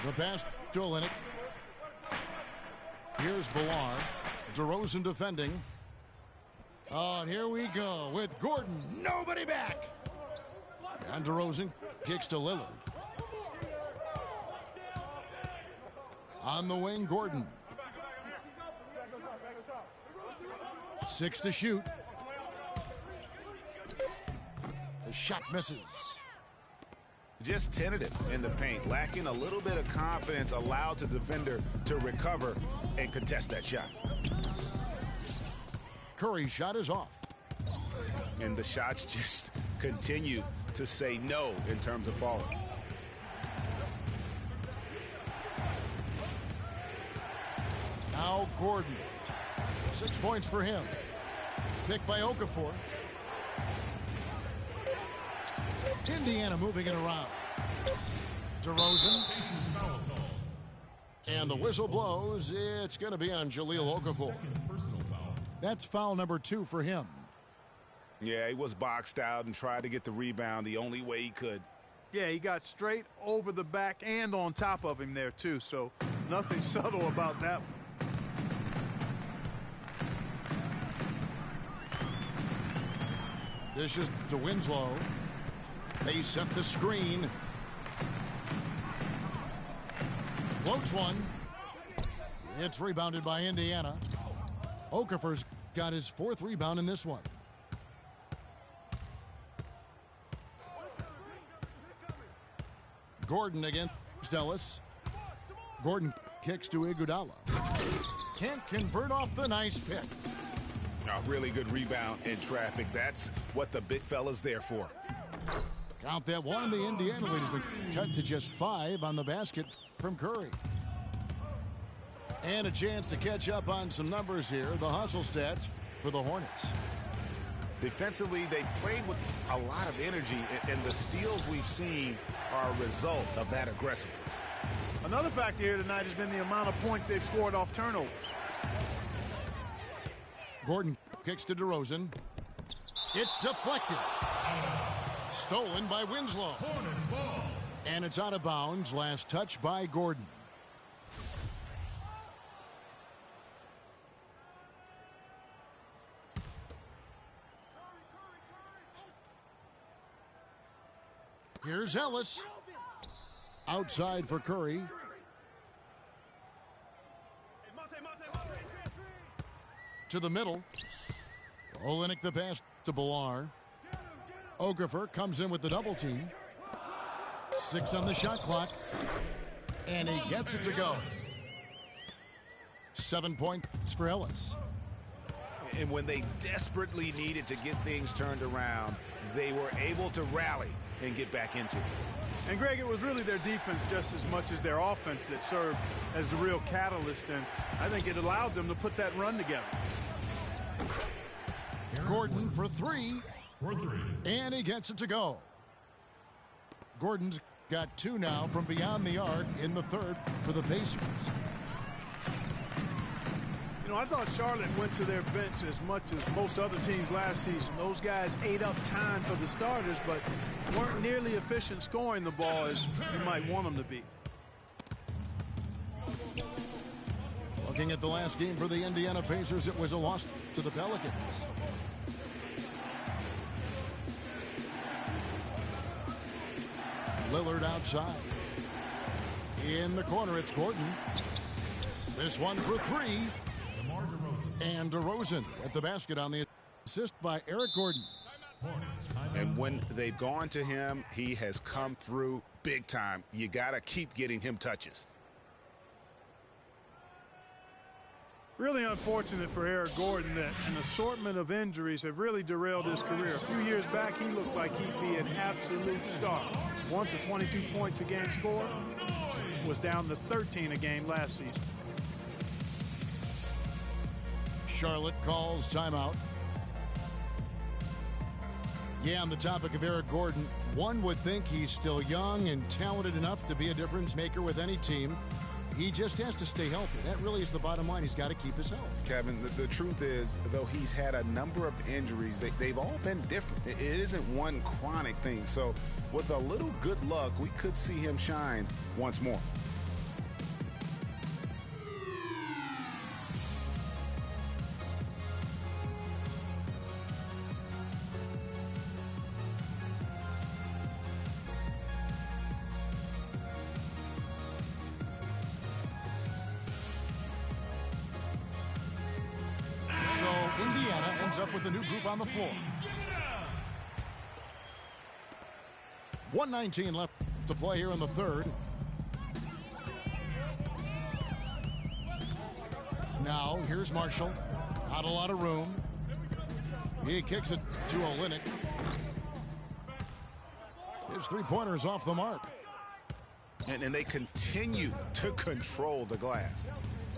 [SPEAKER 1] The pass to Olynyk. Here's Bilal. DeRozan defending. Oh, and here we go with Gordon. Nobody back. And DeRozan kicks to Lillard. On the wing, Gordon. 6 to shoot. The shot misses.
[SPEAKER 3] Just tentative in the paint, lacking a little bit of confidence, allowed the defender to recover and contest that shot.
[SPEAKER 1] Curry's shot is off.
[SPEAKER 3] And the shots just continue to say no in terms of falling.
[SPEAKER 1] Now Gordon. 6 points for him. Picked by Okafor. Indiana moving it around. DeRozan. And the whistle blows. It's going to be on Jahlil Okafor. That's foul number 2 for him.
[SPEAKER 3] Yeah, he was boxed out and tried to get the rebound the only way he could.
[SPEAKER 2] Yeah, he got straight over the back and on top of him there, too. So nothing subtle about that one.
[SPEAKER 1] This is to Winslow. They set the screen. Floats one. It's rebounded by Indiana. Okafor's got his 4th rebound in this one. Gordon against Ellis. Gordon kicks to Iguodala. Can't convert off the nice pick.
[SPEAKER 3] A really good rebound in traffic. That's what the big fella's there for.
[SPEAKER 1] Count that one. The Indiana lead has been cut to just 5 on the basket from Curry. And a chance to catch up on some numbers here. The hustle stats for the Hornets.
[SPEAKER 3] Defensively, they played with a lot of energy, and the steals we've seen are a result of that aggressiveness.
[SPEAKER 2] Another factor here tonight has been the amount of points they've scored off turnovers.
[SPEAKER 1] Gordon kicks to DeRozan. It's deflected. Stolen by Winslow.
[SPEAKER 4] Hornets ball.
[SPEAKER 1] And it's out of bounds. Last touch by Gordon. Here's Ellis. Outside for Curry. To the middle. Olynyk the pass to Bilal. Okafor comes in with the double team. 6 on the shot clock. And he gets it to go. 7 points for Ellis.
[SPEAKER 3] And when they desperately needed to get things turned around, they were able to rally and get back into it.
[SPEAKER 2] And Greg, it was really their defense just as much as their offense that served as the real catalyst, and I think it allowed them to put that run together.
[SPEAKER 1] Gordon for 3. And he gets it to go. Gordon's got 2 now from beyond the arc in the third for the Pacers.
[SPEAKER 2] You know, I thought Charlotte went to their bench as much as most other teams last season. Those guys ate up time for the starters, but weren't nearly efficient scoring the ball as you might want them to be.
[SPEAKER 1] Looking at the last game for the Indiana Pacers, it was a loss to the Pelicans. Lillard outside. In the corner, it's Gordon. This one for 3. And DeRozan at the basket on the assist by Eric Gordon.
[SPEAKER 3] And when they've gone to him, he has come through big time. You got to keep getting him touches.
[SPEAKER 2] Really unfortunate for Eric Gordon that an assortment of injuries have really derailed his career. A few years back, he looked like he'd be an absolute star. Once a 22 points a game scorer, was down to 13 a game last season.
[SPEAKER 1] Charlotte calls timeout. Yeah, on the topic of Eric Gordon, one would think he's still young and talented enough to be a difference maker with any team. He just has to stay healthy. That really is the bottom line. He's got to keep his health.
[SPEAKER 3] Kevin, the truth is, though he's had a number of injuries, they've all been different. It isn't one chronic thing. So with a little good luck, we could see him shine once more.
[SPEAKER 1] Indiana ends up with a new group on the floor. 1:19 left to play here in the third. Now here's Marshall. Not a lot of room. He kicks it to Olynyk. His 3-pointer's off the mark.
[SPEAKER 3] And they continue to control the glass.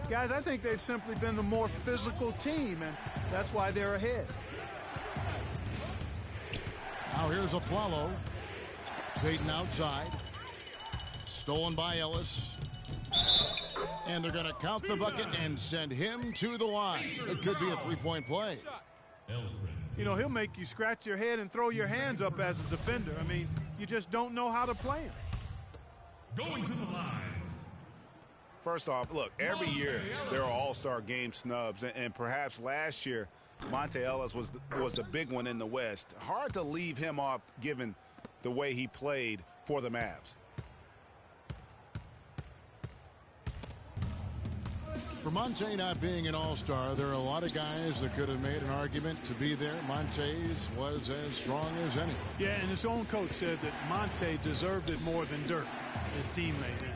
[SPEAKER 2] Guys, I think they've simply been the more physical team, and that's why they're ahead.
[SPEAKER 1] Now here's a Flalo. Payton outside. Stolen by Ellis. And they're going to count the bucket and send him to the line. It could be a 3-point play.
[SPEAKER 2] You know, he'll make you scratch your head and throw your hands up as a defender. I mean, you just don't know how to play him.
[SPEAKER 4] Going to the line.
[SPEAKER 3] First off, look, every year there are all-star game snubs, and perhaps last year Monte Ellis was the big one in the West. Hard to leave him off given the way he played for the Mavs.
[SPEAKER 1] For Monte not being an all-star, there are a lot of guys that could have made an argument to be there. Monte's was as strong as any.
[SPEAKER 2] Yeah, and his own coach said that Monte deserved it more than Dirk, his teammate.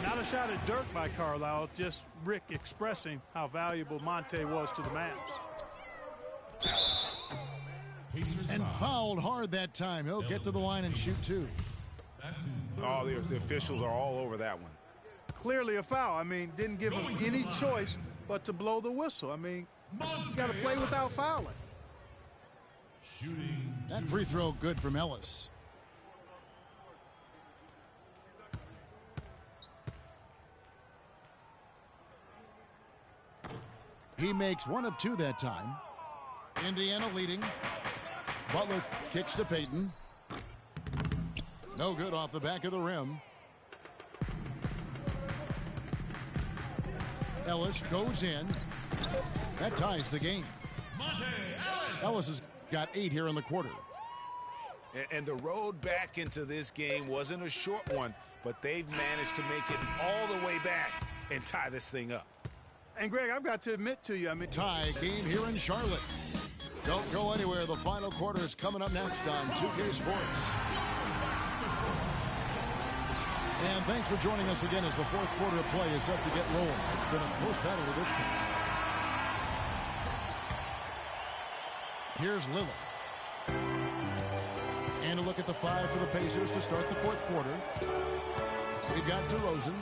[SPEAKER 2] Not a shot at Dirk by Carlisle, just Rick expressing how valuable Monte was to the Mavs.
[SPEAKER 1] And fouled hard that time. He'll get to the line and shoot 2.
[SPEAKER 3] Oh, the officials are all over that one.
[SPEAKER 2] Clearly a foul. I mean, didn't give him any choice but to blow the whistle. I mean, you got to play without fouling.
[SPEAKER 1] That free throw good from Ellis. He makes 1 of 2 that time. Indiana leading. Butler kicks to Payton. No good off the back of the rim. Ellis goes in. That ties the game. Ellis has got 8 here in the quarter.
[SPEAKER 3] And the road back into this game wasn't a short one, but they've managed to make it all the way back and tie this thing up.
[SPEAKER 2] And, Greg, I've got to admit to you,
[SPEAKER 1] Tie game here in Charlotte. Don't go anywhere. The final quarter is coming up next on 2K Sports. And thanks for joining us again as the fourth quarter of play is set to get rolling. It's been a close battle to this point. Here's Lillard. And a look at the five for the Pacers to start the fourth quarter. We've got DeRozan.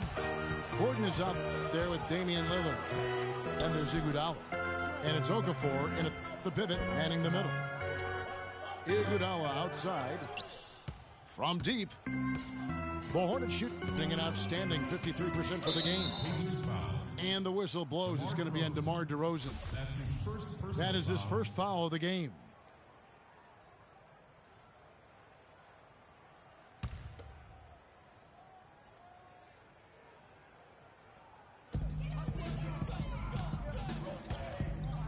[SPEAKER 1] Gordon is up there with Damian Lillard. And there's Iguodala. And it's Okafor in the pivot, manning the middle. Iguodala outside. From deep. The Hornets shooting an outstanding 53% for the game. And the whistle blows. It's going to be on DeMar DeRozan. That is his first foul of the game.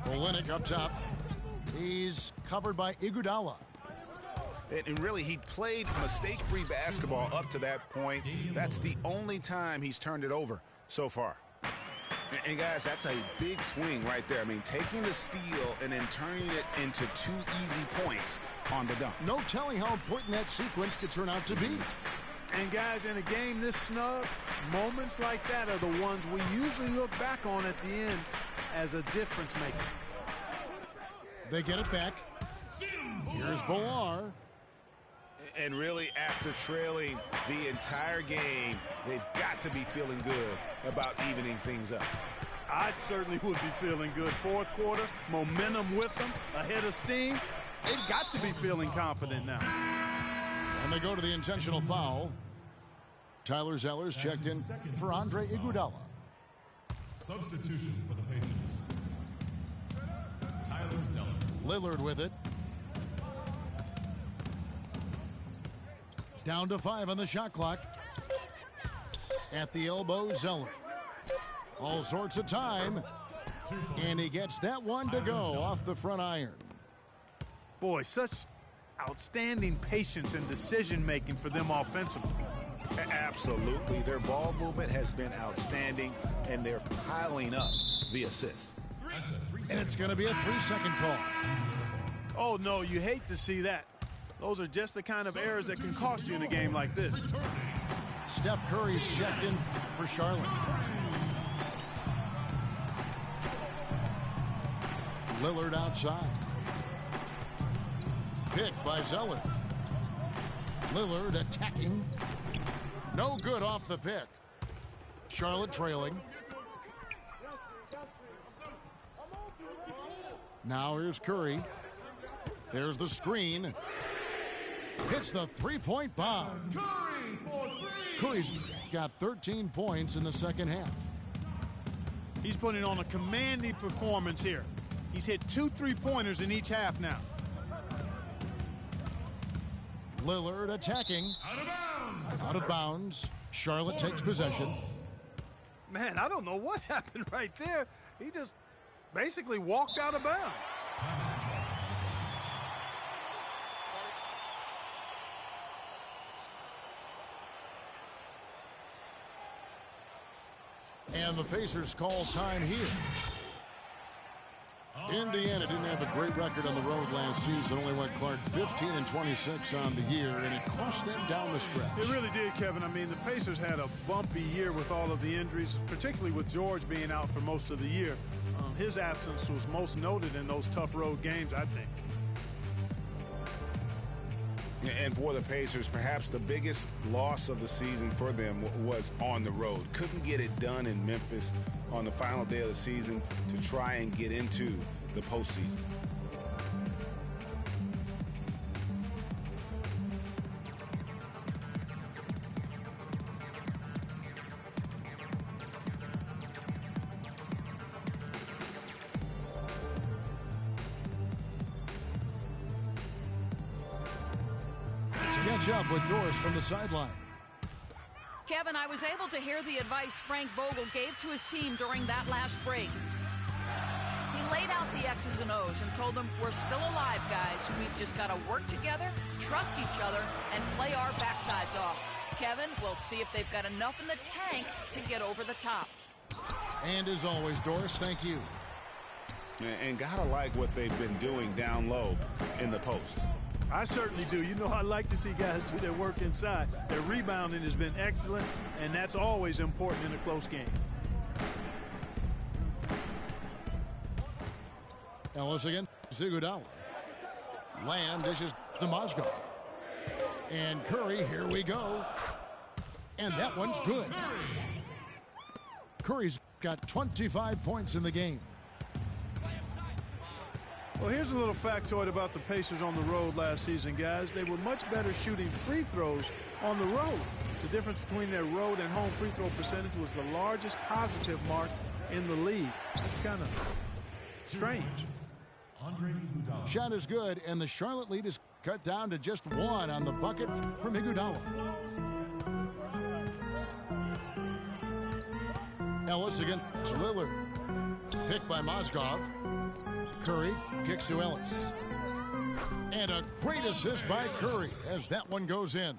[SPEAKER 1] Olynyk up top. He's covered by Iguodala.
[SPEAKER 3] And really, he played mistake-free basketball up to that point. That's the only time he's turned it over so far. And guys, that's a big swing right there. I mean, taking the steal and then turning it into 2 easy points on the dunk.
[SPEAKER 1] No telling how important that sequence could turn out to be.
[SPEAKER 2] And, guys, in a game this snug, moments like that are the ones we usually look back on at the end as a difference maker.
[SPEAKER 1] They get it back. Here's Bolar.
[SPEAKER 3] And really, after trailing the entire game, they've got to be feeling good about evening things up.
[SPEAKER 2] I certainly would be feeling good. Fourth quarter, momentum with them, ahead of steam. They've got to be feeling confident now.
[SPEAKER 1] And they go to the intentional foul. Tyler Zeller's checked in for Andre Iguodala.
[SPEAKER 5] Substitution for the Pacers. Tyler Zeller.
[SPEAKER 1] Lillard with it. Down to 5 on the shot clock. At the elbow, Zeller. All sorts of time. And he gets that one to go off the front iron.
[SPEAKER 2] Boy, such outstanding patience and decision-making for them offensively.
[SPEAKER 3] Absolutely. Their ball movement has been outstanding, and they're piling up the assists.
[SPEAKER 1] And it's going to be a 3-second call.
[SPEAKER 2] Oh, no, you hate to see that. Those are just the kind of errors that can cost you in a game like this.
[SPEAKER 1] Steph Curry's checked in for Charlotte. Lillard outside. Picked by Zeller. Lillard attacking. No good off the pick. Charlotte trailing. Now here's Curry. There's the screen. Hits the three-point bomb. Curry's got 13 points in the second half.
[SPEAKER 2] He's putting on a commanding performance here. He's hit 2 3-pointers in each half now.
[SPEAKER 1] Lillard attacking. Out of bounds. Charlotte takes possession.
[SPEAKER 2] Man, I don't know what happened right there. He just basically walked out of bounds.
[SPEAKER 1] And the Pacers call time here. Indiana didn't have a great record on the road last season. Only went, Clark, 15-26 on the year, and it cost them down the stretch.
[SPEAKER 2] It really did, Kevin. I mean, the Pacers had a bumpy year with all of the injuries, particularly with George being out for most of the year. His absence was most noted in those tough road games, I think.
[SPEAKER 3] And for the Pacers, perhaps the biggest loss of the season for them was on the road. Couldn't get it done in Memphis on the final day of the season to try and get into the postseason.
[SPEAKER 1] Catch up with Doris from the sideline.
[SPEAKER 6] Kevin, I was able to hear the advice Frank Vogel gave to his team during that last break. He laid out the X's and O's and told them, we're still alive, guys. We've just got to work together, trust each other, and play our backsides off. Kevin, we'll see if they've got enough in the tank to get over the top.
[SPEAKER 1] And as always, Doris, thank you.
[SPEAKER 3] And gotta like what they've been doing down low in the post.
[SPEAKER 2] I certainly do. You know, I like to see guys do their work inside. Their rebounding has been excellent, and that's always important in a close game.
[SPEAKER 1] Ellis again, Iguodala. Lamb dishes to Mozgov. And Curry, here we go. And that one's good. Curry's got 25 points in the game.
[SPEAKER 2] Well, here's a little factoid about the Pacers on the road last season, guys. They were much better shooting free throws on the road. The difference between their road and home free throw percentage was the largest positive mark in the league. That's kind of strange.
[SPEAKER 1] Shot is good, and the Charlotte lead is cut down to just one on the bucket from Iguodala. Ellis against Lillard. Picked by Mozgov. Curry kicks to Ellis. And a great assist by Curry as that one goes in.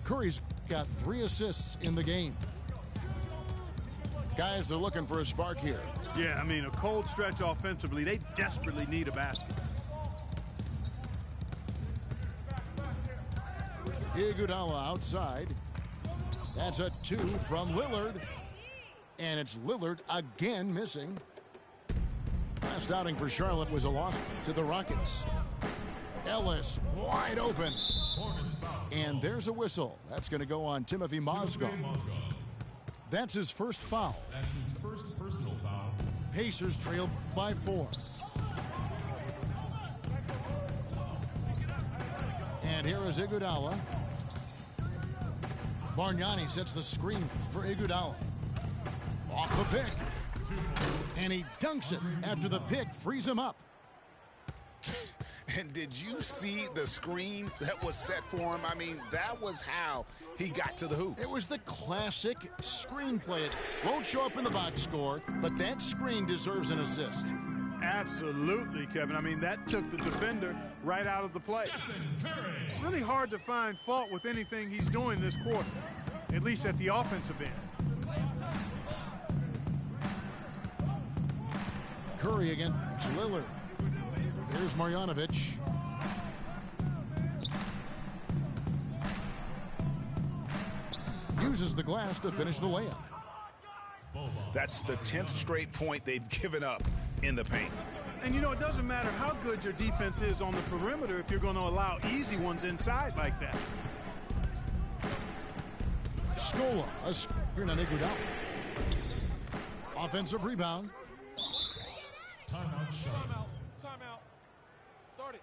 [SPEAKER 1] Curry's got 3 assists in the game. Guys are looking for a spark here.
[SPEAKER 2] Yeah, I mean, a cold stretch offensively. They desperately need a basket.
[SPEAKER 1] Iguodala outside. That's a 2 from Lillard. And it's Lillard again missing. Last outing for Charlotte was a loss to the Rockets. Ellis wide open. And there's a whistle. That's going to go on Timothy Mozgov. That's his first foul.
[SPEAKER 5] That's his first personal foul.
[SPEAKER 1] Pacers trail by 4. And here is Iguodala. Bargnani sets the screen for Iguodala. Off the pick. And he dunks it after the pick frees him up.
[SPEAKER 3] And did you see the screen that was set for him? I mean, that was how he got to the hoop.
[SPEAKER 1] It was the classic screenplay. It won't show up in the box score, but that screen deserves an assist.
[SPEAKER 2] Absolutely, Kevin. I mean, that took the defender right out of the play. It's really hard to find fault with anything he's doing this quarter, at least at the offensive end.
[SPEAKER 1] Curry against Lillard. Here's Marjanovic. Uses the glass to finish the layup.
[SPEAKER 3] That's the 10th straight point they've given up in the paint.
[SPEAKER 2] And, you know, it doesn't matter how good your defense is on the perimeter if you're going to allow easy ones inside like that.
[SPEAKER 1] Scola, a screen on Iguodala. Offensive rebound.
[SPEAKER 5] Timeout shot.
[SPEAKER 7] Timeout. Start it.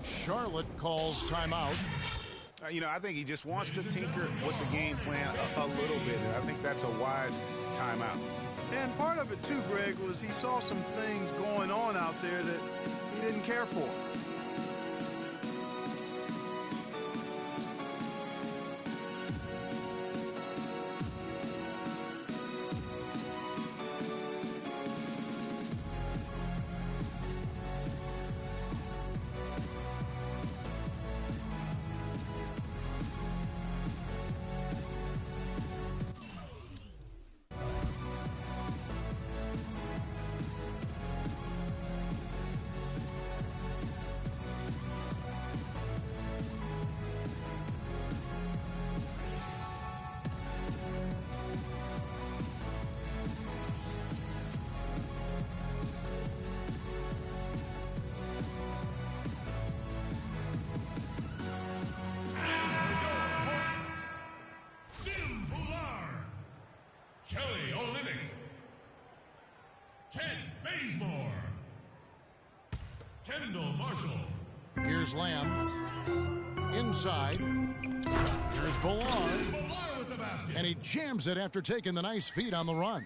[SPEAKER 1] Charlotte calls timeout.
[SPEAKER 3] You know, I think he just wants to tinker with the game plan a little bit. And I think that's a wise timeout.
[SPEAKER 2] And part of it, too, Greg, was he saw some things going on out there that he didn't care for.
[SPEAKER 1] Here's Lamb. Inside. Here's Ballard. And he jams it after taking the nice feed on the run.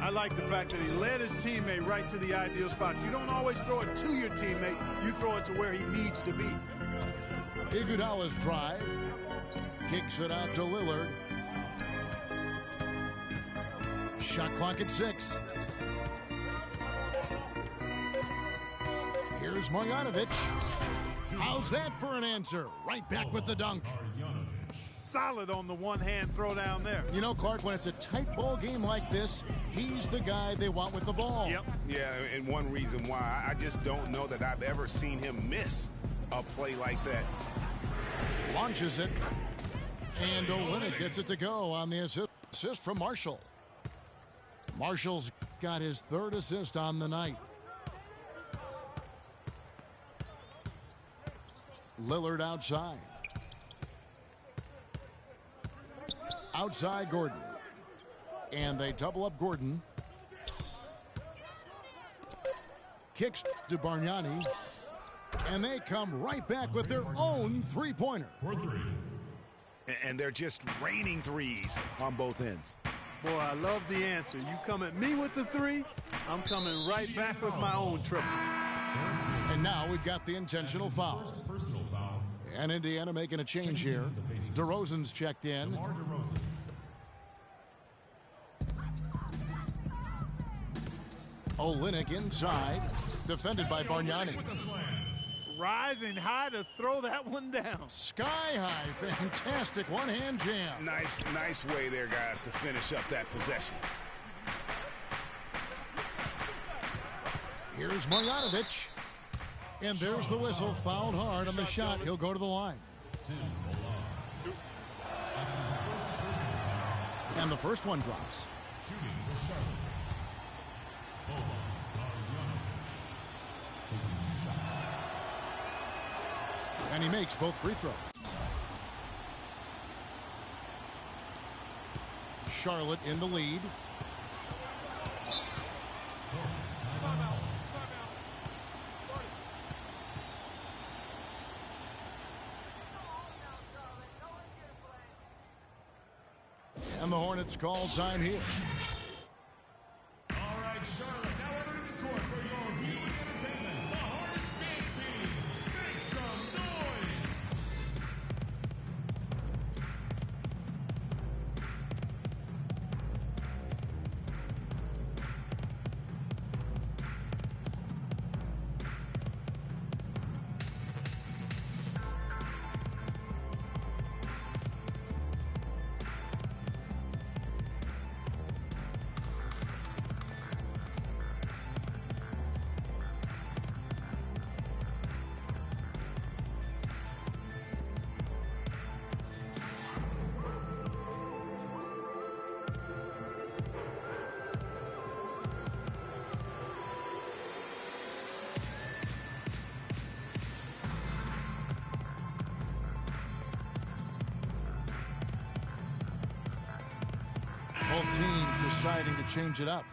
[SPEAKER 2] I like the fact that he led his teammate right to the ideal spot. You don't always throw it to your teammate. You throw it to where he needs to be.
[SPEAKER 1] Iguodala's drive. Kicks it out to Lillard. Shot clock at 6. Here's Marjanovic. How's that for an answer? Right back with the dunk.
[SPEAKER 2] Solid on the one-hand throw down there.
[SPEAKER 1] You know, Clark, when it's a tight ball game like this, he's the guy they want with the ball.
[SPEAKER 2] Yep.
[SPEAKER 3] Yeah, and one reason why, I just don't know that I've ever seen him miss a play like that.
[SPEAKER 1] Launches it. And Olynyk gets it to go on the assist from Marshall. Marshall's got his 3rd assist on the night. Lillard outside. Outside Gordon. And they double up Gordon. Kicks to Bargnani. And they come right back with their own three-pointer.
[SPEAKER 3] And they're just raining threes on both ends.
[SPEAKER 2] Boy, I love the answer. You come at me with the 3, I'm coming right back with my own triple.
[SPEAKER 1] And now we've got the intentional foul. And Indiana making a change here. DeRozan's checked in. Olynyk inside. Defended by Bargnani.
[SPEAKER 2] Rising high to throw that one down.
[SPEAKER 1] Sky high. Fantastic one-hand jam.
[SPEAKER 3] Nice way there, guys, to finish up that possession.
[SPEAKER 1] Here's Marjanovic. And there's the whistle. Fouled hard on the shot. He'll go to the line. And the first one drops. And he makes both free throws. Charlotte in the lead. And the Hornets call time here.
[SPEAKER 4] All right, Charlotte, now entering the court for your viewing entertainment, the Hornets dance team. Make some noise!
[SPEAKER 1] Both teams deciding to change it up.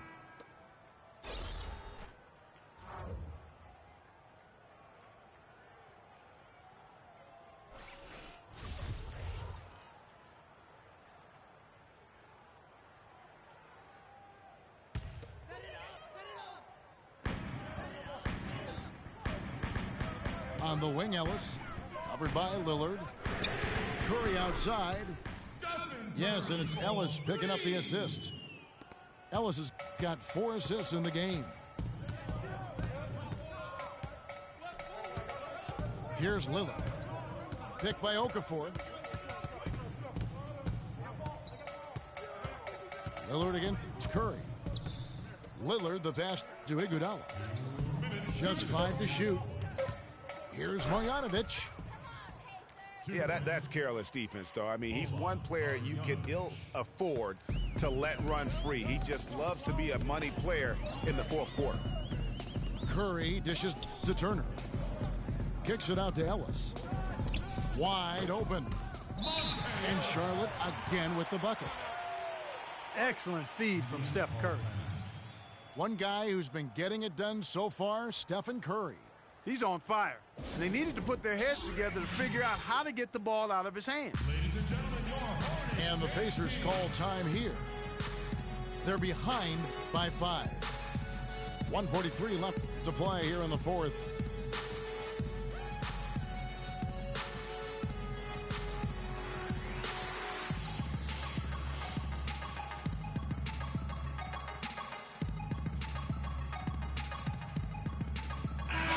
[SPEAKER 1] On the wing, Ellis. Covered by Lillard. Curry outside. Yes, and it's Ellis picking up the assist. Ellis has got 4 assists in the game. Here's Lillard. Picked by Okafor. Lillard against Curry. Lillard the pass to Iguodala. Just 5 to shoot. Here's Marjanovic.
[SPEAKER 3] Yeah, that's careless defense, though. I mean, he's one player you can ill afford to let run free. He just loves to be a money player in the fourth quarter.
[SPEAKER 1] Curry dishes to Turner. Kicks it out to Ellis. Wide open. And Charlotte again with the bucket.
[SPEAKER 2] Excellent feed from Steph Curry.
[SPEAKER 1] One guy who's been getting it done so far, Stephen Curry.
[SPEAKER 2] He's on fire. And they needed to put their heads together to figure out how to get the ball out of his hands.
[SPEAKER 4] Ladies and gentlemen, your Hornets.
[SPEAKER 1] And the Pacers call time here. They're behind by 5. 1:43 left to play here in the fourth.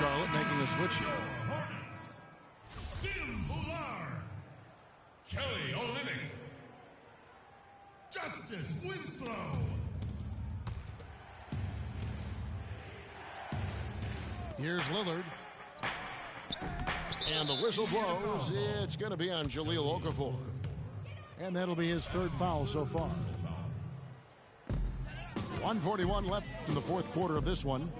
[SPEAKER 1] Charlotte making a switch here.
[SPEAKER 5] Hornets. Sim Ular. Kelly Olynyk. Justice Winslow.
[SPEAKER 1] Here's Lillard. And the whistle blows. It's going to be on Jahlil Okafor. And that'll be his third foul so far. 1:41 left in the fourth quarter of this one.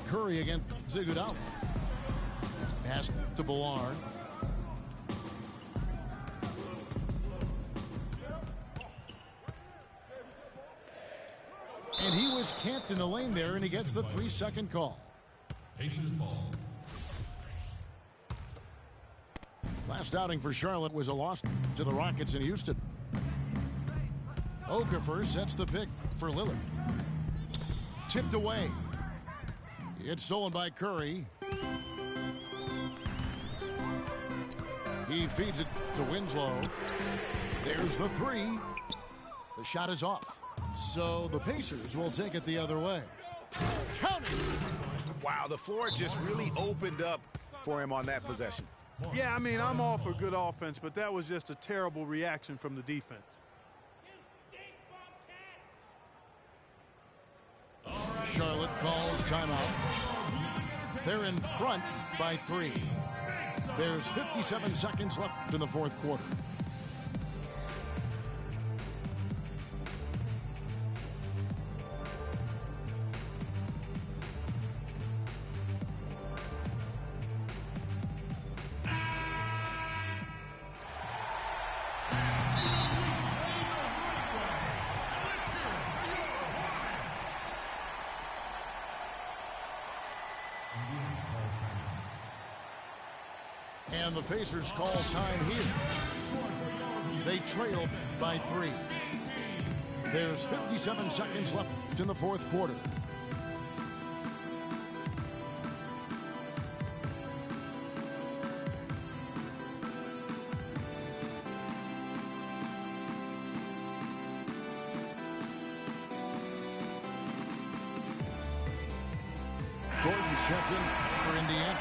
[SPEAKER 1] Curry against Iguodala. Pass to Ballard. And he was camped in the lane there, and he gets the 3-second call.
[SPEAKER 5] Pacers ball.
[SPEAKER 1] Last outing for Charlotte was a loss to the Rockets in Houston. Okafor sets the pick for Lillard. Tipped away. It's stolen by Curry. He feeds it to Winslow. There's the three. The shot is off. So the Pacers will take it the other way. Count it!
[SPEAKER 3] Wow, the floor just really opened up for him on that possession.
[SPEAKER 2] Yeah, I mean, I'm all for good offense, but that was just a terrible reaction from the defense.
[SPEAKER 1] Charlotte calls timeout. They're in front by 3. There's 57 seconds left in the fourth quarter. And the Pacers call time here. They trail by 3. There's 57 seconds left in the fourth quarter. Gordon checked in for Indiana.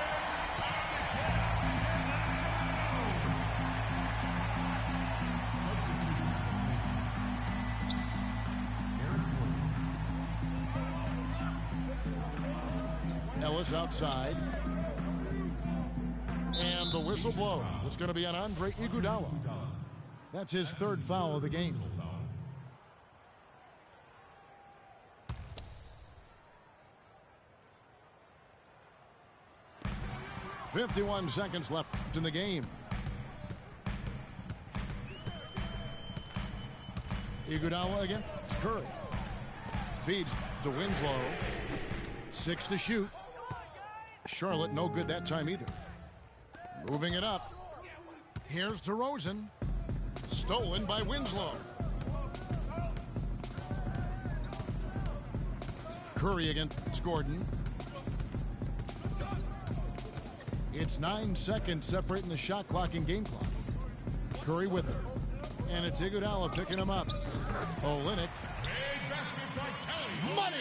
[SPEAKER 1] Ellis outside. And the whistle blows. It's going to be on Andre Iguodala. That's his third foul of the game. "51 seconds left in the game. Iguodala again. It's Curry. Feeds to Winslow. 6 to shoot. Charlotte no good that time either. Moving it up. Here's DeRozan. Stolen by Winslow. Curry against Gordon. It's 9 seconds separating the shot clock and game clock. Curry with it. And it's Iguodala picking him up. Olynyk. Money!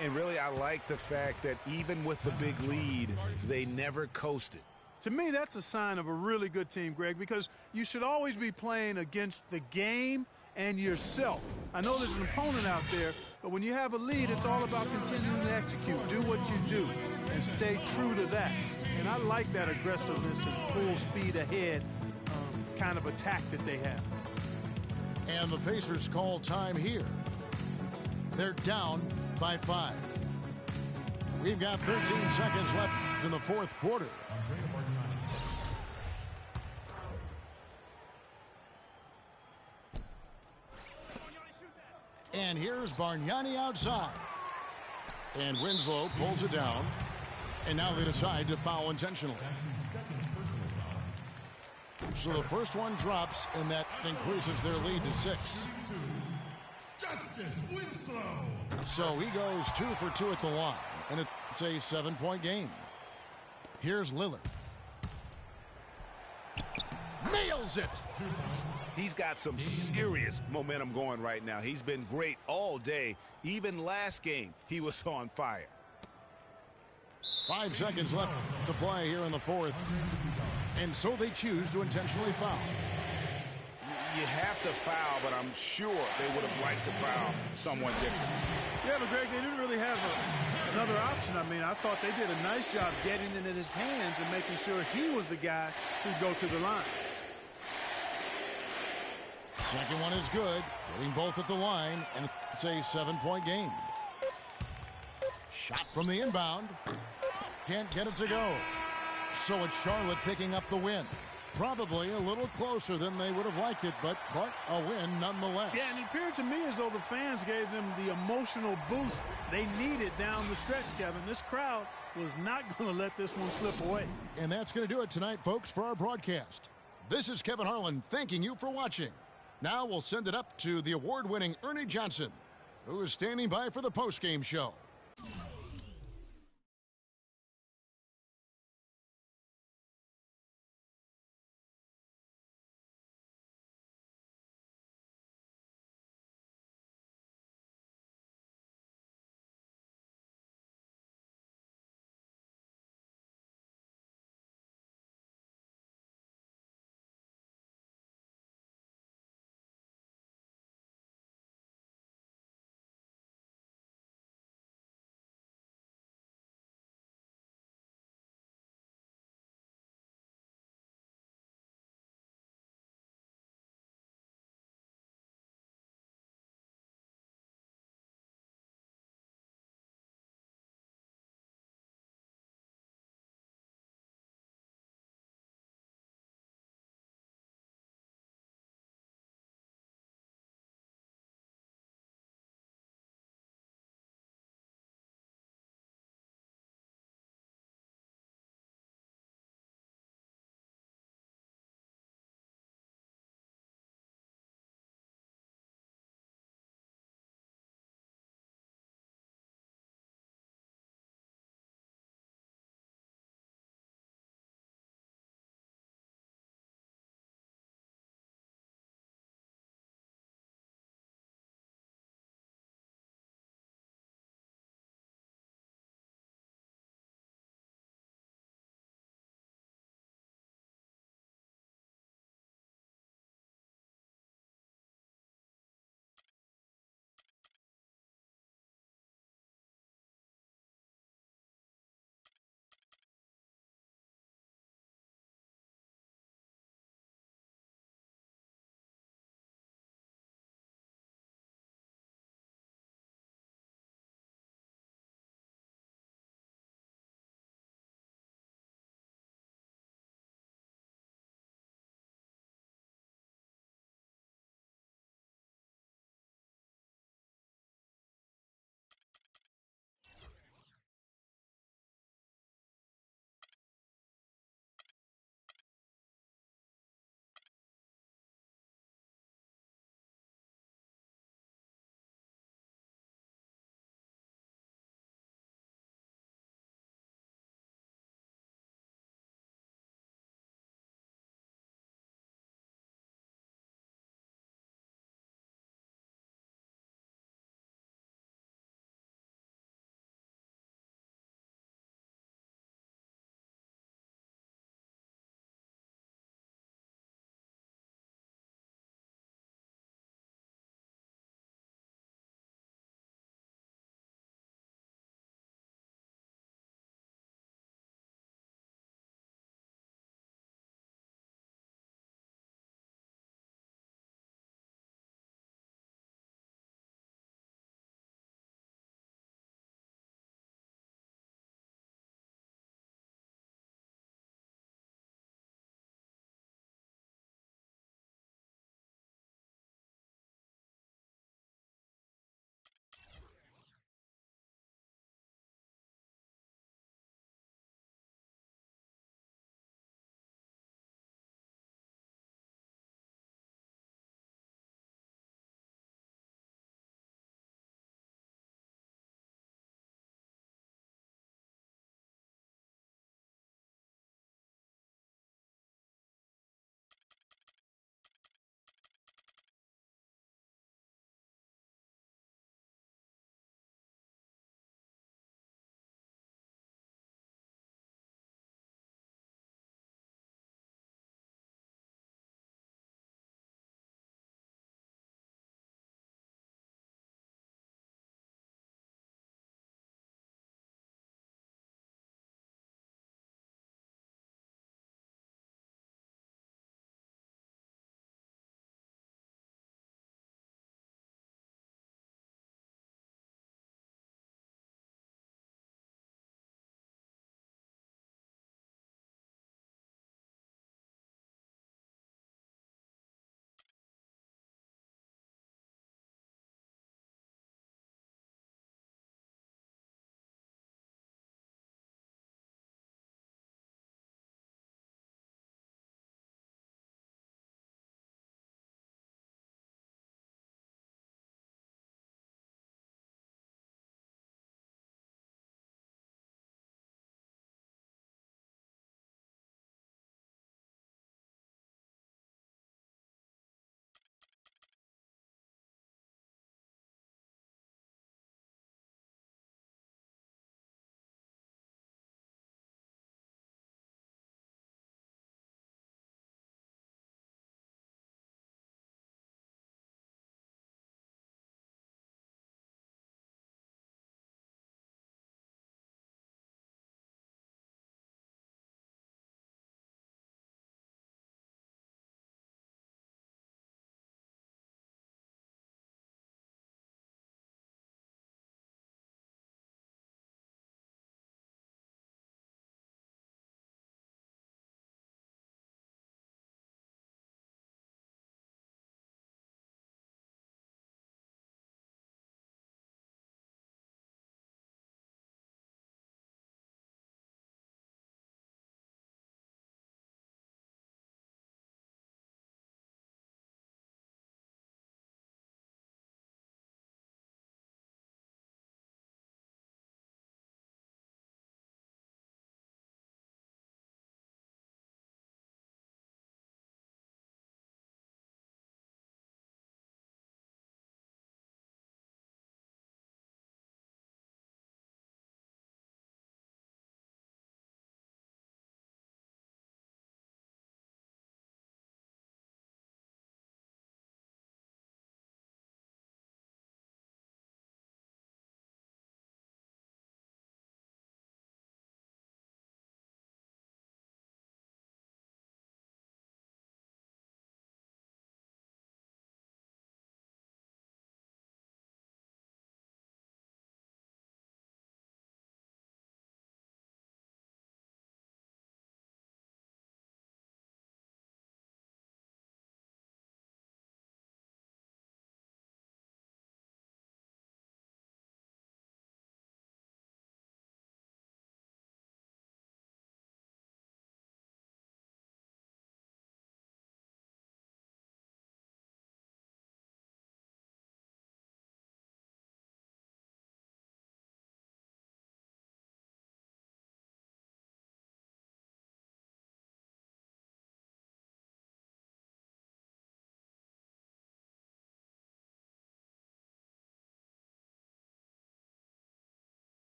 [SPEAKER 3] And really, I like the fact that even with the big lead, they never coasted.
[SPEAKER 2] To me, that's a sign of a really good team, Greg, because you should always be playing against the game and yourself. I know there's an opponent out there, but when you have a lead, it's all about continuing to execute. Do what you do and stay true to that. And I like that aggressiveness and full speed ahead kind of attack that they have.
[SPEAKER 1] And the Pacers call time here. They're down by 5. We've got 13 seconds left in the fourth quarter. And here's Bargnani outside. And Winslow pulls it down. And now they decide to foul intentionally. So the first one drops, and that increases their lead to 6.
[SPEAKER 5] Justice Winslow.
[SPEAKER 1] So he goes 2 for 2 at the line, and it's a 7-point game. Here's Lillard. nails it.
[SPEAKER 3] He's got some serious momentum going right now. He's been great all day. Even last game, he was on fire.
[SPEAKER 1] 5 seconds left to play here in the fourth. And so they choose to intentionally foul.
[SPEAKER 3] You have to foul, but I'm sure they would have liked to foul someone different.
[SPEAKER 2] Yeah, but Greg, they didn't really have another option. I mean, I thought they did a nice job getting it in his hands and making sure he was the guy who'd go to the line.
[SPEAKER 1] Second one is good. Getting both at the line, and it's a 7-point game. Shot from the inbound. Can't get it to go. So it's Charlotte picking up the win. Probably a little closer than they would have liked it, but quite a win nonetheless.
[SPEAKER 2] Yeah, and it appeared to me as though the fans gave them the emotional boost they needed down the stretch, Kevin. This crowd was not going to let this one slip away.
[SPEAKER 1] And that's going to do it tonight, folks, for our broadcast. This is Kevin Harlan thanking you for watching. Now we'll send it up to the award-winning Ernie Johnson, who is standing by for the postgame show.